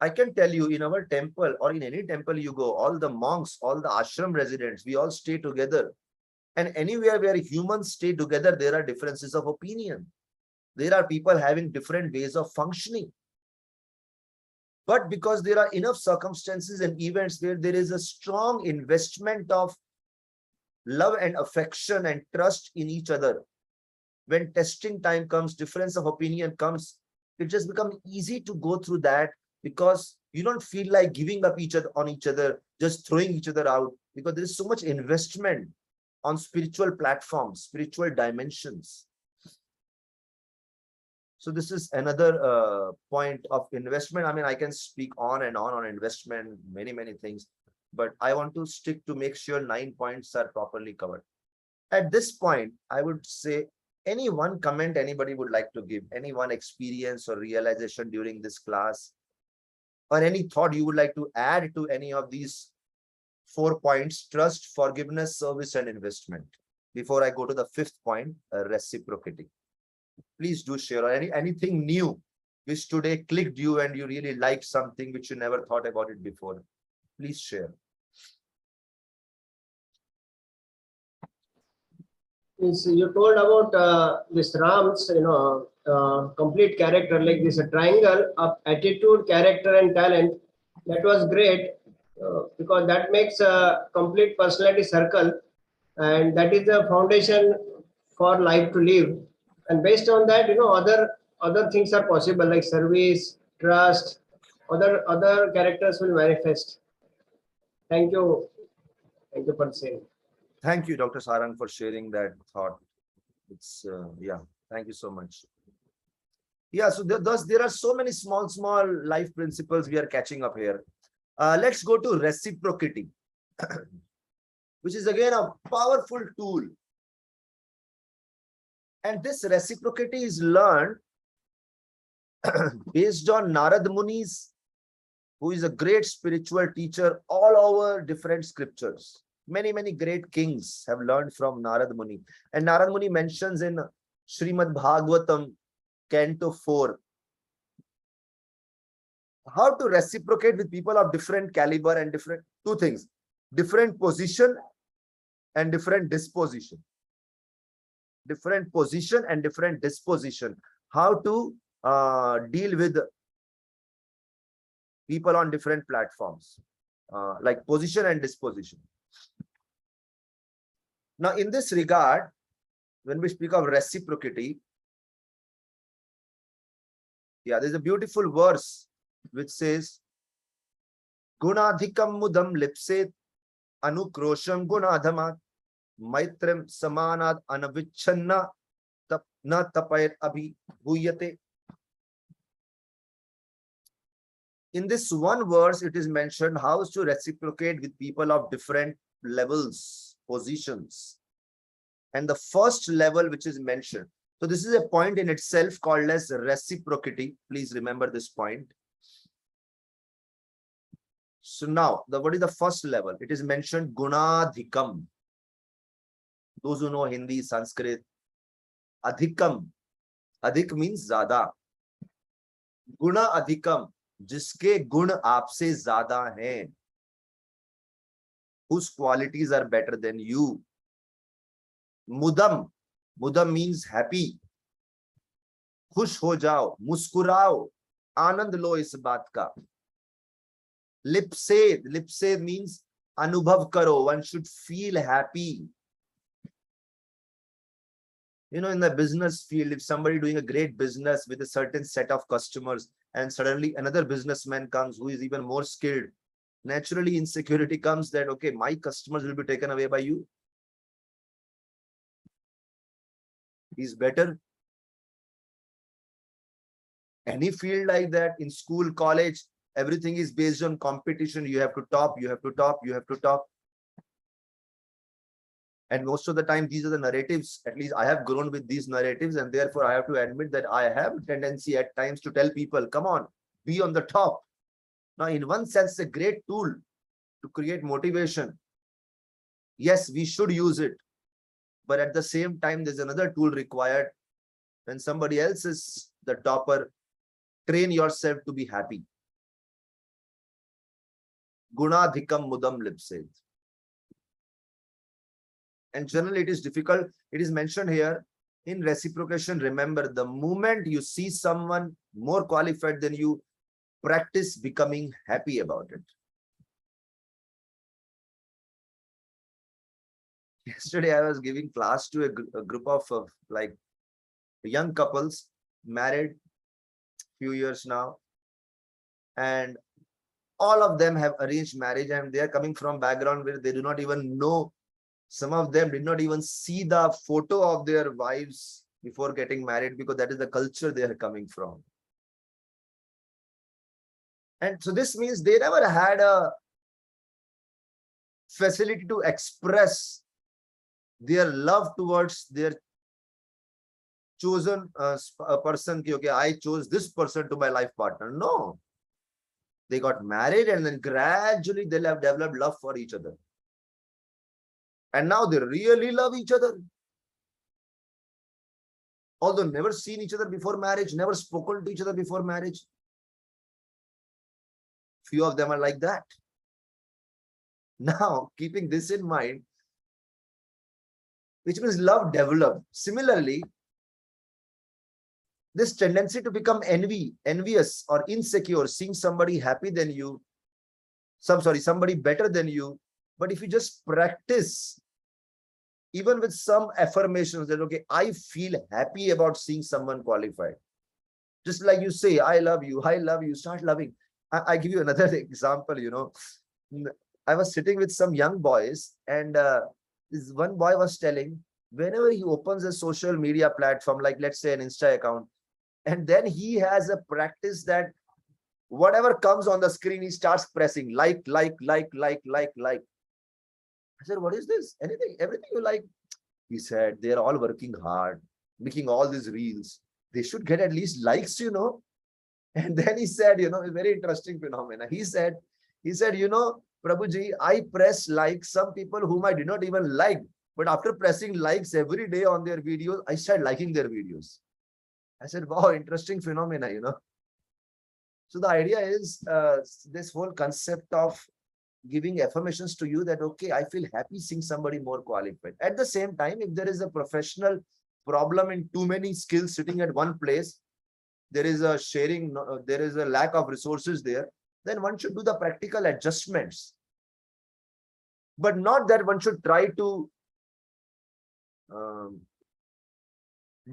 I can tell you, in our temple or in any temple you go, all the monks, all the ashram residents, we all stay together. And anywhere where humans stay together, there are differences of opinion. There are people having different ways of functioning. But because there are enough circumstances and events where there is a strong investment of love and affection and trust in each other, when testing time comes, difference of opinion comes, it just becomes easy to go through that, because you don't feel like giving up on each other, just throwing each other out, because there is so much investment on spiritual platforms, spiritual dimensions. So this is another point of investment. I mean, I can speak on and on investment, many, many things, but I want to stick to make sure 9 points are properly covered. At this point, I would say, any one comment anybody would like to give, any one experience or realization during this class, or any thought you would like to add to any of these 4 points: trust, forgiveness, service, and investment, before I go to the 5th point, reciprocity. Please do share, or anything new which today clicked you and you really liked something which you never thought about it before. Please share. You told about this Ram's, complete character, like this a triangle of attitude, character, and talent. That was great, because that makes a complete personality circle, and that is the foundation for life to live. And based on that, other things are possible, like service, trust, other characters will manifest. Thank you for saying. Thank you, Dr. Sarang, for sharing that thought. It's yeah, thank you so much. Yeah, so there are so many small life principles we are catching up here. Let's go to reciprocity, which is again a powerful tool. And this reciprocity is learned based on Narad Muni's, who is a great spiritual teacher all over different scriptures. Many great kings have learned from Narad Muni. And Narad Muni mentions in Srimad Bhagavatam, Canto 4, how to reciprocate with people of different caliber and two things: different position and different disposition. Different position and different disposition. How to deal with people on different platforms, like position and disposition. Now, in this regard, when we speak of reciprocity, Yeah, there's a beautiful verse which says, Gunadhikam mudam lipset anukrosham gunadhamat maitrem samanad anavichanna na tapayat abhi bhuyate. In this one verse, it is mentioned how to reciprocate with people of different levels, positions. And the first level which is mentioned. So this is a point in itself called as reciprocity. Please remember this point. So now, what is the first level? It is mentioned Gunadhikam. Those who know Hindi, Sanskrit, Adhikam. Adhik means Zada. Guna Adhikam. जिसके गुण आपसे ज्यादा हैं, whose qualities are better than you. Mudam. Mudam means happy. खुश हो जाओ, मुस्कुराओ, आनंद लो इस बात का. Lipsed means anubhav karo. One should feel happy. You know, in the business field, if somebody doing a great business with a certain set of customers and suddenly another businessman comes who is even more skilled, naturally insecurity comes that, okay, my customers will be taken away by you. He's better. Any field like that, in school, college, everything is based on competition. You have to top, you have to top, you have to top. And most of the time, these are the narratives. At least I have grown with these narratives, and therefore I have to admit that I have a tendency at times to tell people, come on, be on the top. Now, in one sense, it's a great tool to create motivation. Yes, we should use it. But at the same time, there's another tool required. When somebody else is the topper, train yourself to be happy. Gunadhikam mudam lipset. And generally it is difficult. It is mentioned here in reciprocation. Remember, the moment you see someone more qualified than you, practice becoming happy about it. Yesterday, I was giving class to a group of like young couples, married few years now, and all of them have arranged marriage, and they are coming from background where they do not even know. Some of them did not even see the photo of their wives before getting married, because that is the culture they are coming from. And so this means they never had a facility to express their love towards their chosen person. Okay, I chose this person to my life partner. No. They got married and then gradually they'll have developed love for each other. And now they really love each other. Although never seen each other before marriage, never spoken to each other before marriage. Few of them are like that. Now, keeping this in mind, which means love developed. Similarly, this tendency to become envious or insecure, seeing somebody happy than you, somebody better than you. But if you just practice, even with some affirmations that, okay, I feel happy about seeing someone qualified. Just like you say, I love you, start loving. I give you another example, you know. I was sitting with some young boys, and this one boy was telling, whenever he opens a social media platform, like let's say an Insta account, and then he has a practice that whatever comes on the screen, he starts pressing like. I said, what is this? Anything, everything you like? He said, they're all working hard, making all these reels. They should get at least likes, you know. And then he said, you know, a very interesting phenomena. He said, you know, Prabhuji, I press like some people whom I did not even like, but after pressing likes every day on their videos, I started liking their videos. I said, wow, interesting phenomena, you know. So the idea is this whole concept of giving affirmations to you that, okay, I feel happy seeing somebody more qualified. At the same time, if there is a professional problem in too many skills sitting at one place, there is a sharing, there is a lack of resources there, then one should do the practical adjustments. But not that one should try to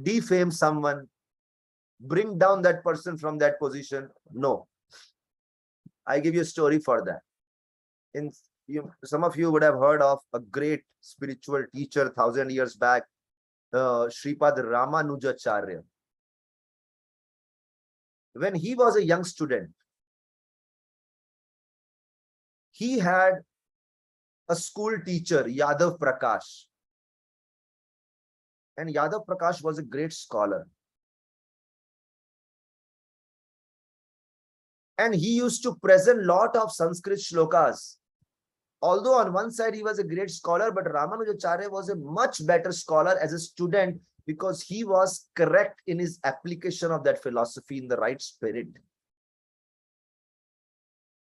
defame someone, bring down that person from that position. No. I give you a story for that. Some of you would have heard of a great spiritual teacher 1,000 years back, Sripad Ramanujacharya. When he was a young student, he had a school teacher, Yadav Prakash. And Yadav Prakash was a great scholar. And he used to present lot of Sanskrit shlokas. Although on one side he was a great scholar, but Ramanujacharya was a much better scholar as a student because he was correct in his application of that philosophy in the right spirit.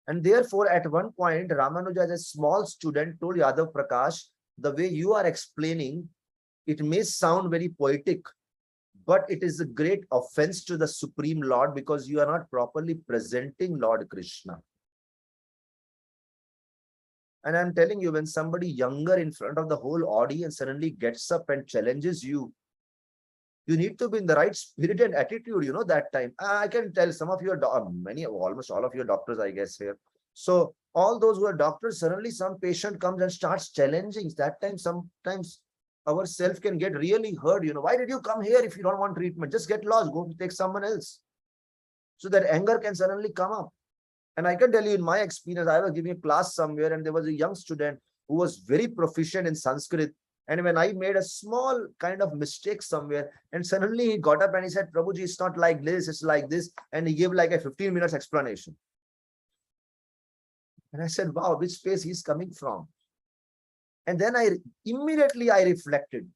And therefore, at one point, Ramanuja as a small student told Yadav Prakash, the way you are explaining, it may sound very poetic, but it is a great offense to the Supreme Lord because you are not properly presenting Lord Krishna. And I'm telling you, when somebody younger in front of the whole audience suddenly gets up and challenges you, you need to be in the right spirit and attitude, that time. I can tell some of you are, almost all of you are doctors, I guess, here. So all those who are doctors, suddenly some patient comes and starts challenging. That time, sometimes our self can get really hurt. Why did you come here if you don't want treatment? Just get lost, go take someone else. So that anger can suddenly come up. And I can tell you in my experience, I was giving a class somewhere and there was a young student who was very proficient in Sanskrit. And when I made a small kind of mistake somewhere, and suddenly he got up and he said, Prabhuji, it's not like this, it's like this. And he gave like a 15 minutes explanation. And I said, wow, which space he's coming from? And then immediately I reflected.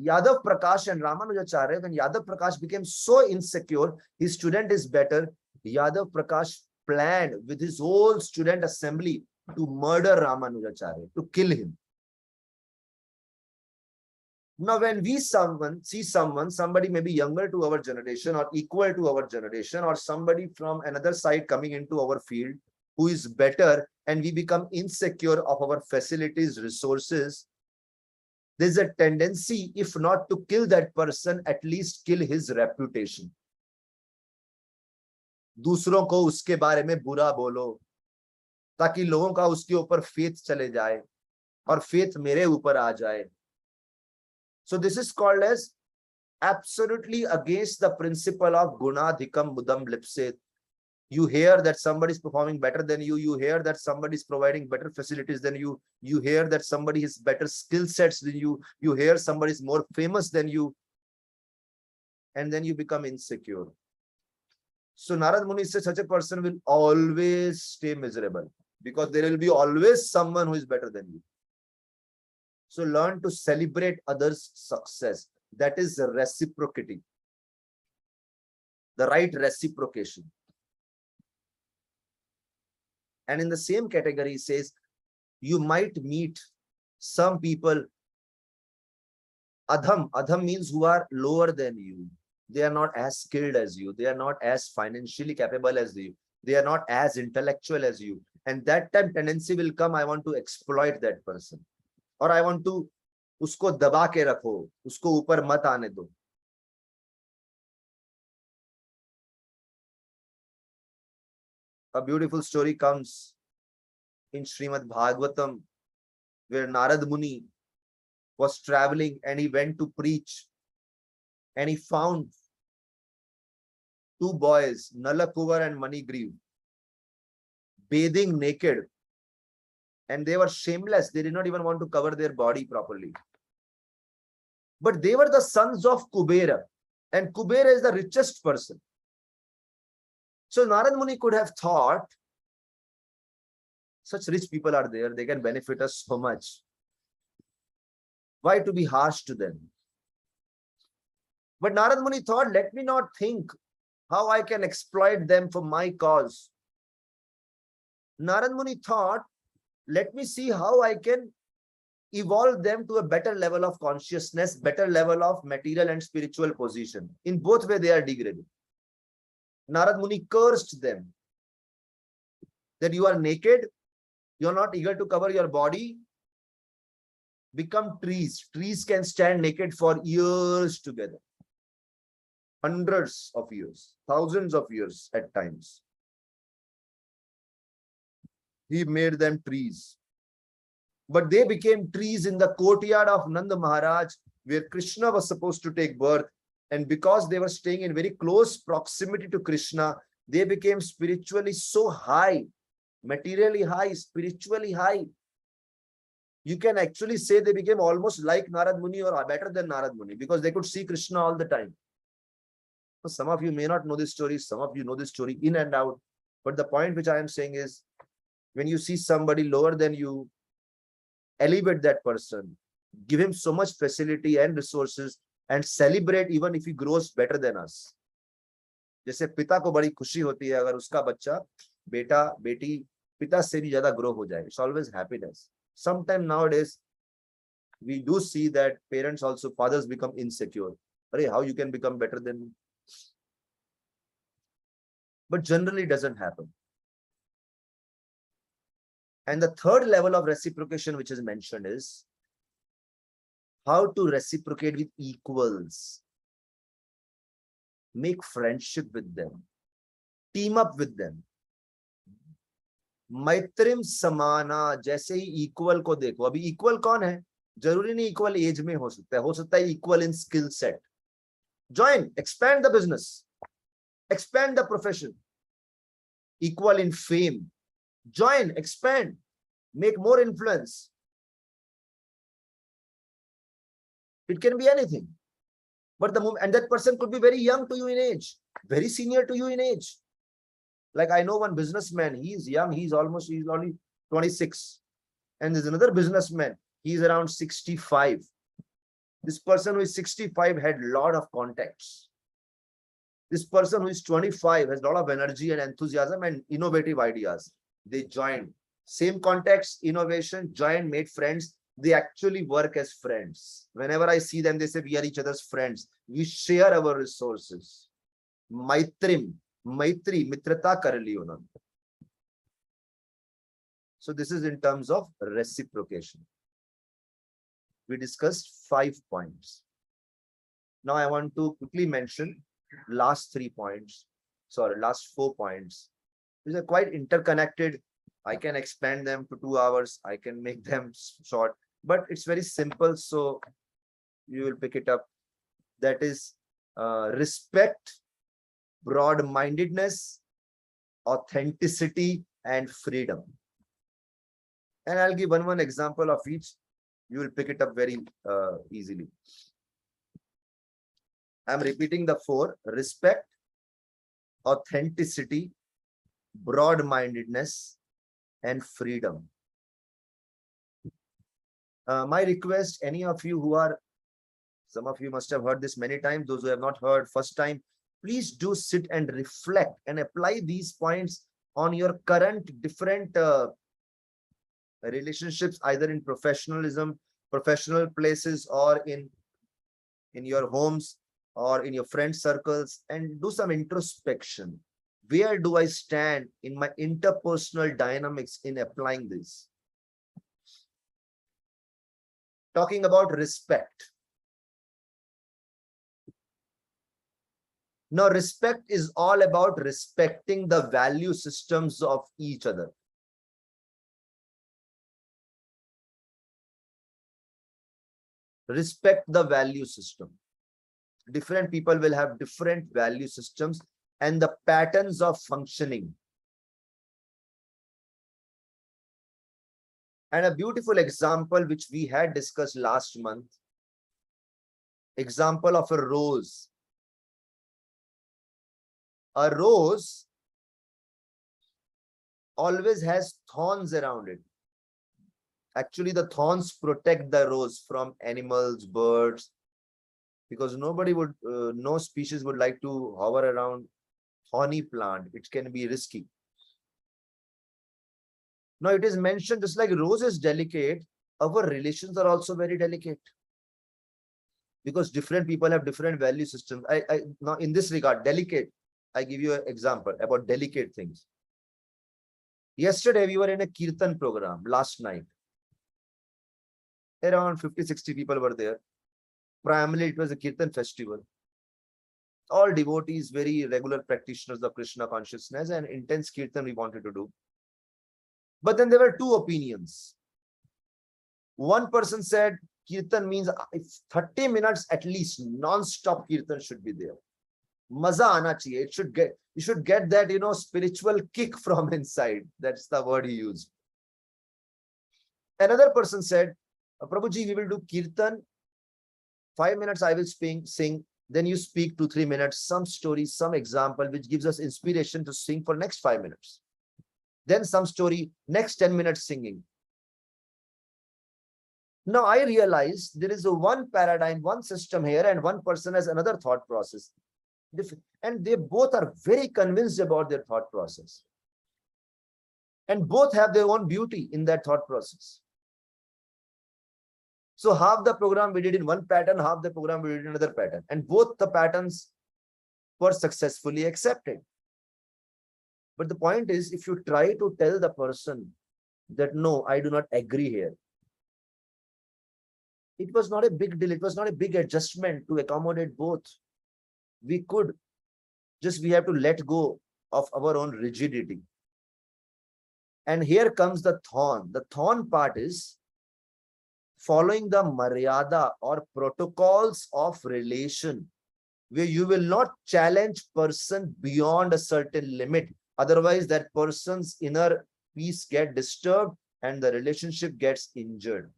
Yadav Prakash and Ramanujacharya, when Yadav Prakash became so insecure, his student is better, Yadav Prakash planned with his whole student assembly to murder Ramanujacharya, to kill him. Now, when we see somebody maybe younger to our generation or equal to our generation or somebody from another side coming into our field who is better and we become insecure of our facilities, resources, there's a tendency, if not to kill that person, at least kill his reputation. दूसरों को उसके बारे में बुरा बोलो ताकि लोगों का उसके ऊपर फेथ चले जाए और फेथ मेरे ऊपर आ जाए. So this is called as absolutely against the principle of gunadhikam mudam lipset. You hear that somebody is performing better than you. You hear that somebody is providing better facilities than you. You hear that somebody has better skill sets than you. You hear somebody is more famous than you. And then you become insecure. So Narad Muni says such a person will always stay miserable because there will be always someone who is better than you. So learn to celebrate others' success. That is reciprocity. The right reciprocation. And in the same category, he says, you might meet some people, adham. Adham means who are lower than you. They are not as skilled as you. They are not as financially capable as you. They are not as intellectual as you. And that time tendency will come, I want to exploit that person. Or I want to, usko daba ke rakho, usko upar mat aane do. A beautiful story comes in Srimad Bhagavatam, where Narad Muni was traveling and he went to preach. And he found two boys, Nalakuvar and Manigriv, bathing naked. And they were shameless. They did not even want to cover their body properly. But they were the sons of Kubera. And Kubera is the richest person. So Narad Muni could have thought, such rich people are there, they can benefit us so much. Why to be harsh to them? But Narad Muni thought, let me not think how I can exploit them for my cause. Narad Muni thought, let me see how I can evolve them to a better level of consciousness, better level of material and spiritual position. In both ways, they are degraded. Narad Muni cursed them that you are naked, you are not eager to cover your body. Become trees. Trees can stand naked for years together. hundreds of years, thousands of years at times. He made them trees. But they became trees in the courtyard of Nanda Maharaj, where Krishna was supposed to take birth. And because they were staying in very close proximity to Krishna, they became spiritually so high, materially high, spiritually high. You can actually say they became almost like Narad Muni or better than Narad Muni because they could see Krishna all the time. So some of you may not know this story, some of you know this story in and out. But the point which I am saying is, when you see somebody lower than you, elevate that person, give him so much facility and resources, and celebrate even if he grows better than us. जैसे पिता को बड़ी खुशी होती है अगर उसका बच्चा बेटा बेटी पिता से भी ज्यादा ग्रो हो जाए. It's always happiness. Sometime nowadays we do see that parents also, fathers become insecure. Arey, how you can become better than me? But generally it doesn't happen. And the third level of reciprocation which is mentioned is how to reciprocate with equals. Make friendship with them. Team up with them. मैत्रिम समाना, जैसे ही equal को देखो. अभी equal कौन है? जरूरी नहीं equal as में हो सकता है equal in skill set. Join, expand the business, expand the profession. Equal in fame. Join, expand, make more influence. It can be anything. But the moment, and that person could be very young to you in age, very senior to you in age. Like I know one businessman, he's young, he's only 26. And there's another businessman, he's around 65. This person who is 65 had a lot of contacts. This person who is 25 has a lot of energy and enthusiasm and innovative ideas. They joined. Same contacts, innovation, joined, made friends. They actually work as friends. Whenever I see them, they say we are each other's friends. We share our resources. Maitrim, Maitri, Mitrata kar li unhone. So this is in terms of reciprocation. We discussed 5 points. Now I want to quickly mention last 4 points. These are quite interconnected. I can expand them to 2 hours. I can make them short, but it's very simple. So you will pick it up. That is respect, broad-mindedness, authenticity, and freedom. And I'll give one example of each. You will pick it up very easily. I'm repeating the 4: respect, authenticity, broad-mindedness, and freedom. My request, any of you who are, some of you must have heard this many times, those who have not heard first time, please do sit and reflect and apply these points on your current different relationships, either in professional places, or in your homes or in your friend circles, and do some introspection. Where do I stand in my interpersonal dynamics in applying this? Talking about respect. Now, respect is all about respecting the value systems of each other. Respect the value system. Different people will have different value systems and the patterns of functioning. And a beautiful example which we had discussed last month, example of a rose. A rose always has thorns around it. Actually, the thorns protect the rose from animals, birds, because nobody would, no species would like to hover around thorny plant. It can be risky. Now it is mentioned, just like rose is delicate, our relations are also very delicate. Because different people have different value systems. Now in this regard, delicate, I give you an example about delicate things. Yesterday we were in a Kirtan program last night. Around 50-60 people were there. Primarily it was a Kirtan festival. all devotees, very regular practitioners of Krishna consciousness, and intense kirtan we wanted to do. But then there were two opinions. One person said kirtan means 30 minutes at least non-stop kirtan should be there. Maza aana chahiye. You should get that, spiritual kick from inside. That's the word he used. Another person said, Prabhuji, we will do kirtan. 5 minutes I will sing. Then you speak 2-3 minutes, some story, some example, which gives us inspiration to sing for next 5 minutes. Then some story, next 10 minutes singing. Now I realize there is a one paradigm, one system here, and one person has another thought process. And they both are very convinced about their thought process. And both have their own beauty in that thought process. So half the program we did in one pattern, half the program we did in another pattern. And both the patterns were successfully accepted. But the point is, if you try to tell the person that, no, I do not agree here, it was not a big deal. It was not a big adjustment to accommodate both. We have to let go of our own rigidity. And here comes the thorn. The thorn part is following the maryada or protocols of relation, where you will not challenge person beyond a certain limit. Otherwise, that person's inner peace gets disturbed and the relationship gets injured.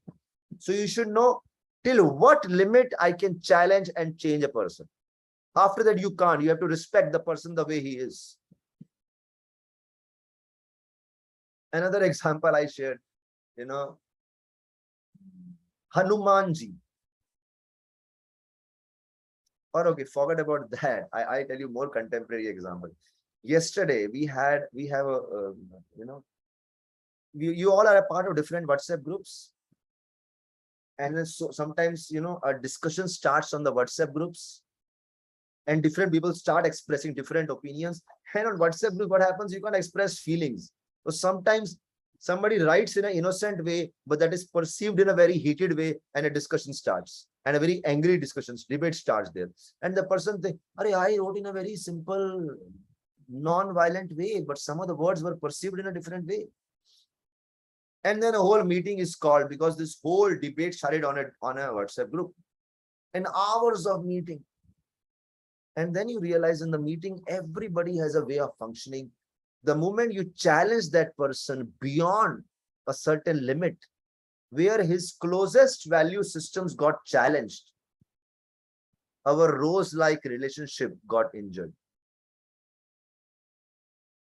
So you should know till what limit I can challenge and change a person. After that, you can't. You have to respect the person the way he is. Another example I shared, Hanumanji. Or okay, forget about that. I tell you more contemporary example. Yesterday we have a you all are a part of different WhatsApp groups, and then so sometimes a discussion starts on the WhatsApp groups, and different people start expressing different opinions. And on WhatsApp group, what happens? You can't express feelings. So sometimes somebody writes in an innocent way, but that is perceived in a very heated way, and a discussion starts, and a very angry debate starts there. And the person thinks, I wrote in a very simple, non-violent way, but some of the words were perceived in a different way. And then a whole meeting is called because this whole debate started on a WhatsApp group. And hours of meeting. And then you realize in the meeting, everybody has a way of functioning. The moment you challenge that person beyond a certain limit, where his closest value systems got challenged, our rose-like relationship got injured.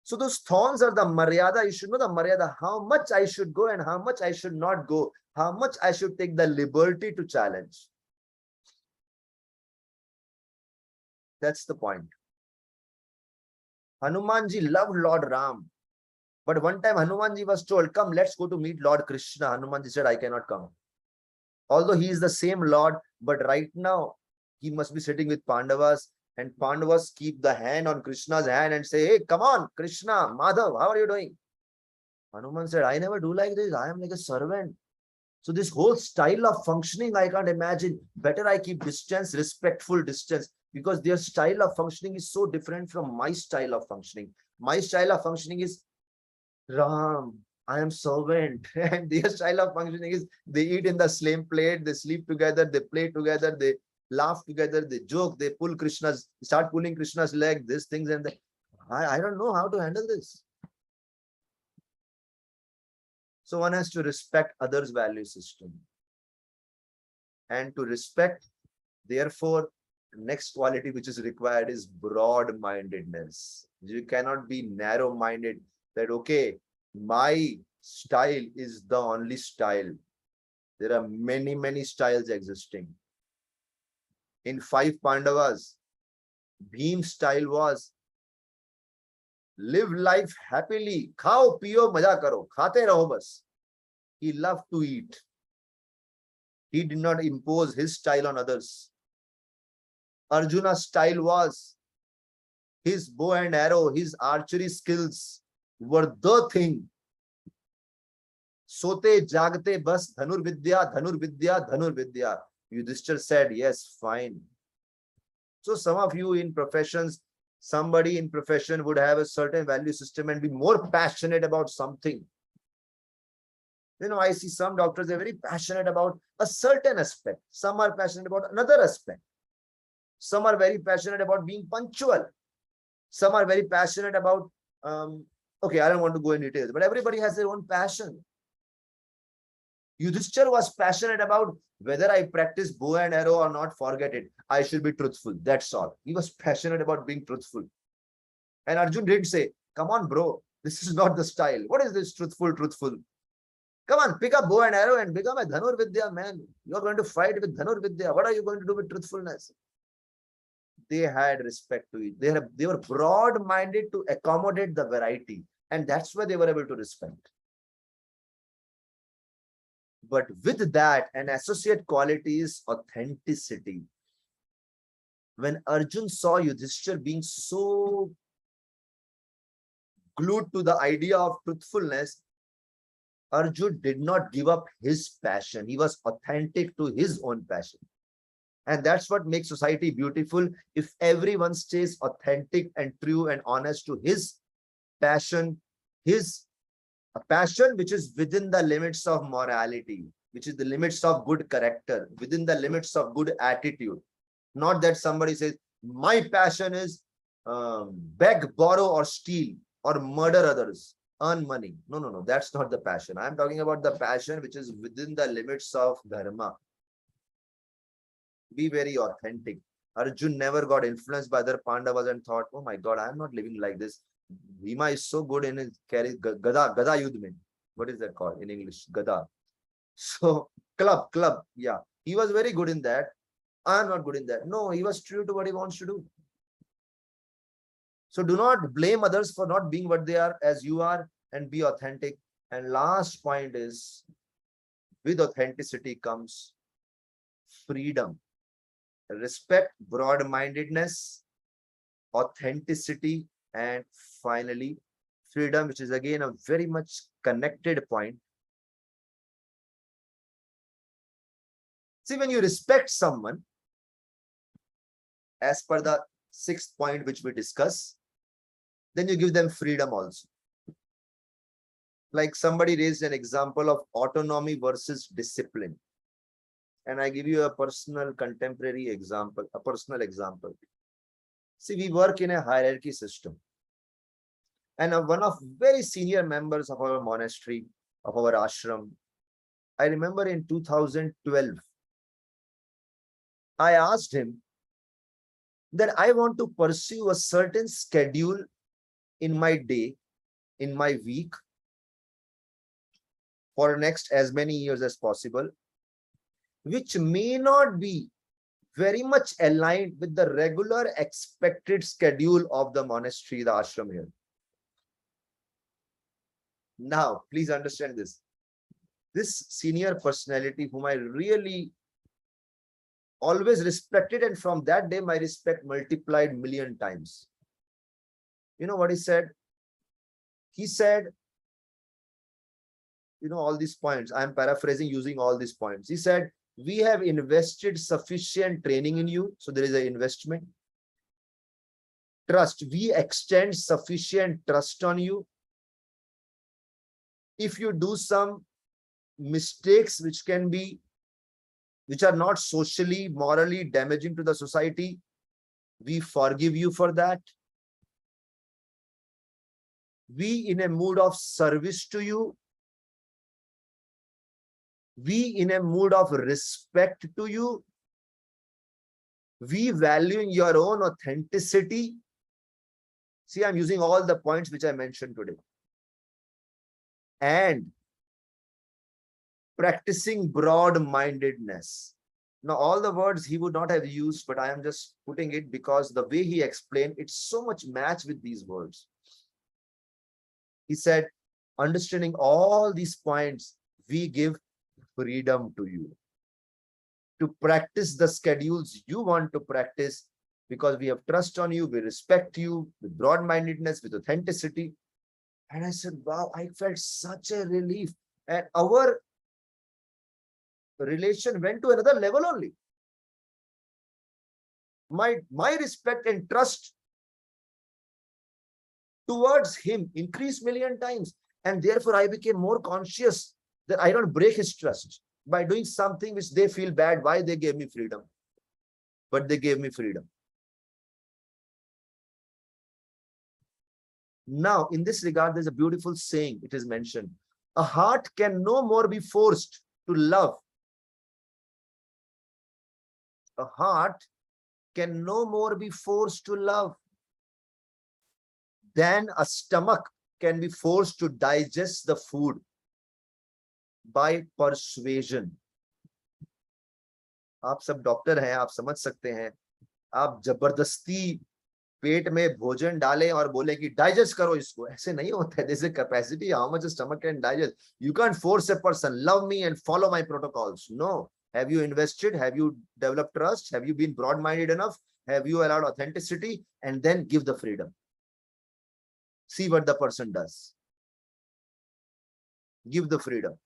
So those thorns are the maryada. You should know the maryada, how much I should go and how much I should not go, how much I should take the liberty to challenge. That's the point. Hanumanji loved Lord Ram. But one time Hanumanji was told, come, let's go to meet Lord Krishna. Hanumanji said, I cannot come. Although he is the same Lord, but right now he must be sitting with Pandavas, and Pandavas keep the hand on Krishna's hand and say, hey, come on, Krishna, Madhav, how are you doing? Hanuman said, I never do like this. I am like a servant. So this whole style of functioning, I can't imagine. Better I keep distance, respectful distance, because their style of functioning is so different from my style of functioning. My style of functioning is Ram, I am servant. And their style of functioning is they eat in the same plate, they sleep together, they play together, they laugh together, they joke, they start pulling Krishna's leg, these things and that. I don't know how to handle this. So one has to respect others' value system. And to respect, therefore, the next quality which is required is broad-mindedness. You cannot be narrow-minded that, okay, my style is the only style. There are many, many styles existing. In 5 Pandavas, Bhim's style was live life happily. Khao, piyo, maja karo. Khate raho bas. He loved to eat. He did not impose his style on others. Arjuna's style was his bow and arrow, his archery skills were the thing. Sote jagte bas dhanur vidya, dhanur vidya, dhanur vidya. Yudhishthir said, yes, fine. So some of you in professions, somebody in profession would have a certain value system and be more passionate about something. I see some doctors, they're very passionate about a certain aspect. Some are passionate about another aspect. Some are very passionate about being punctual. Some are very passionate about, okay, I don't want to go in details, but everybody has their own passion. Yudhishthir was passionate about whether I practice bow and arrow or not, forget it. I should be truthful. That's all. He was passionate about being truthful. And Arjun didn't say, come on, bro, this is not the style. What is this truthful? Come on, pick up bow and arrow and become a Dhanur Vidya man. You're going to fight with Dhanur Vidya. What are you going to do with truthfulness? They had respect to it. They were broad-minded to accommodate the variety. And that's why they were able to respect. But with that, an associate quality is authenticity. When Arjun saw Yudhishthir being so glued to the idea of truthfulness, Arjun did not give up his passion. He was authentic to his own passion. And that's what makes society beautiful. If everyone stays authentic and true and honest to his passion, a passion which is within the limits of morality, which is the limits of good character, within the limits of good attitude. Not that somebody says, my passion is beg, borrow, or steal, or murder others, earn money. No, that's not the passion. I'm talking about the passion which is within the limits of dharma. Be very authentic. Arjun never got influenced by other Pandavas and thought, oh my God, I'm not living like this. Bhima is so good in his carry Gada Yudh. What is that called in English? Gada. So club. Yeah. He was very good in that. I'm not good in that. No, he was true to what he wants to do. So do not blame others for not being what they are as you are, and be authentic. And last point is, with authenticity comes freedom. Respect, broad-mindedness, authenticity, and finally, freedom, which is again a very much connected point. See, when you respect someone, as per the 6th point which we discuss, then you give them freedom also. Like somebody raised an example of autonomy versus discipline. And I give you a personal contemporary example, a personal example. See, we work in a hierarchy system. And one of very senior members of our monastery, of our ashram, I remember in 2012, I asked him that I want to pursue a certain schedule in my day, in my week, for next as many years as possible, which may not be very much aligned with the regular expected schedule of the monastery, the ashram here. Now, please understand this. This senior personality whom I really always respected, and from that day, my respect multiplied million times. You know what he said? He said, all these points, I'm paraphrasing using all these points. He said, we have invested sufficient training in you. So there is an investment. Trust. We extend sufficient trust on you. If you do some mistakes which are not socially, morally damaging to the society, we forgive you for that. We in a mood of service to you. We in a mood of respect to you. We valuing your own authenticity. See, I'm using all the points which I mentioned today. And practicing broad-mindedness. Now, all the words he would not have used, but I am just putting it because the way he explained, it's so much match with these words. He said, understanding all these points, we give freedom to you to practice the schedules you want to practice, because we have trust on you, we respect you with broad-mindedness, with authenticity. And I said, wow, I felt such a relief. And our relation went to another level only. My respect and trust towards him increased million times. And therefore, I became more conscious that I don't break his trust by doing something which they feel bad. Why they gave me freedom? But they gave me freedom. Now, in this regard, there's a beautiful saying. It is mentioned. A heart can no more be forced to love. A heart can no more be forced to love than a stomach can be forced to digest the food by persuasion. आप सब doctor हैं, आप समझ सकते हैं. आप जबरदस्ती पेट में भोजन डालें और बोले कि डाइजेस्ट करो इसको, ऐसे नहीं होता है. There's a capacity how much a stomach can digest. You can't force a person, love me and follow my protocols. No. Have you invested? Have you developed trust? Have you been broad-minded enough? Have you allowed authenticity? And then give the freedom. See what the person does. Give the freedom.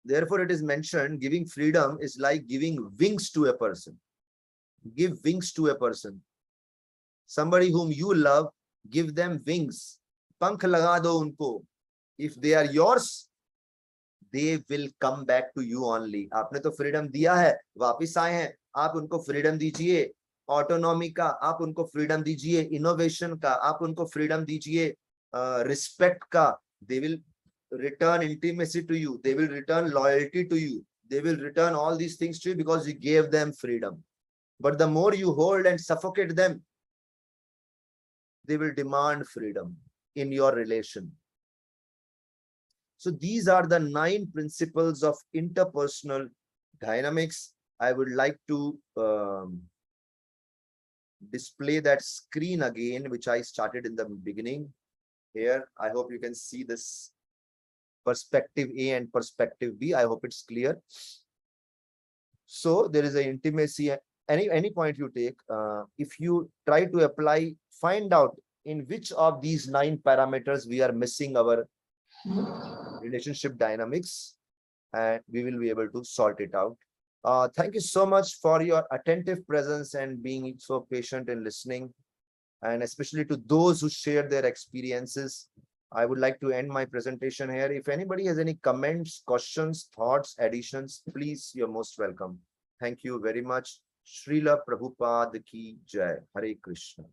Therefore, it is mentioned, giving freedom is like giving wings to a person. Give wings to a person. Somebody whom you love, give them wings. Pankh laga do unko. If they are yours, they will come back to you only. आपने तो freedom दिया है, वापिस आए हैं, आप उनको freedom दीजिए. Autonomy का आप उनको freedom दीजिए. Innovation का आप उनको freedom दीजिए. Respect का, they will return intimacy to you. They will return loyalty to you. They will return all these things to you because you gave them freedom. But the more you hold and suffocate them, they will demand freedom in your relation. So these are the 9 principles of interpersonal dynamics. I would like to display that screen again, which I started in the beginning. Here, I hope you can see this perspective A and perspective B. I hope it's clear. So there is an intimacy. Any point you take, if you try to apply, find out in which of these 9 parameters we are missing our relationship dynamics, and we will be able to sort it out. Thank you so much for your attentive presence and being so patient in listening, and especially to those who shared their experiences. I would like to end my presentation here. If anybody has any comments, questions, thoughts, additions, please, you're most welcome. Thank you very much. Srila Prabhupada ki Jai. Hare Krishna.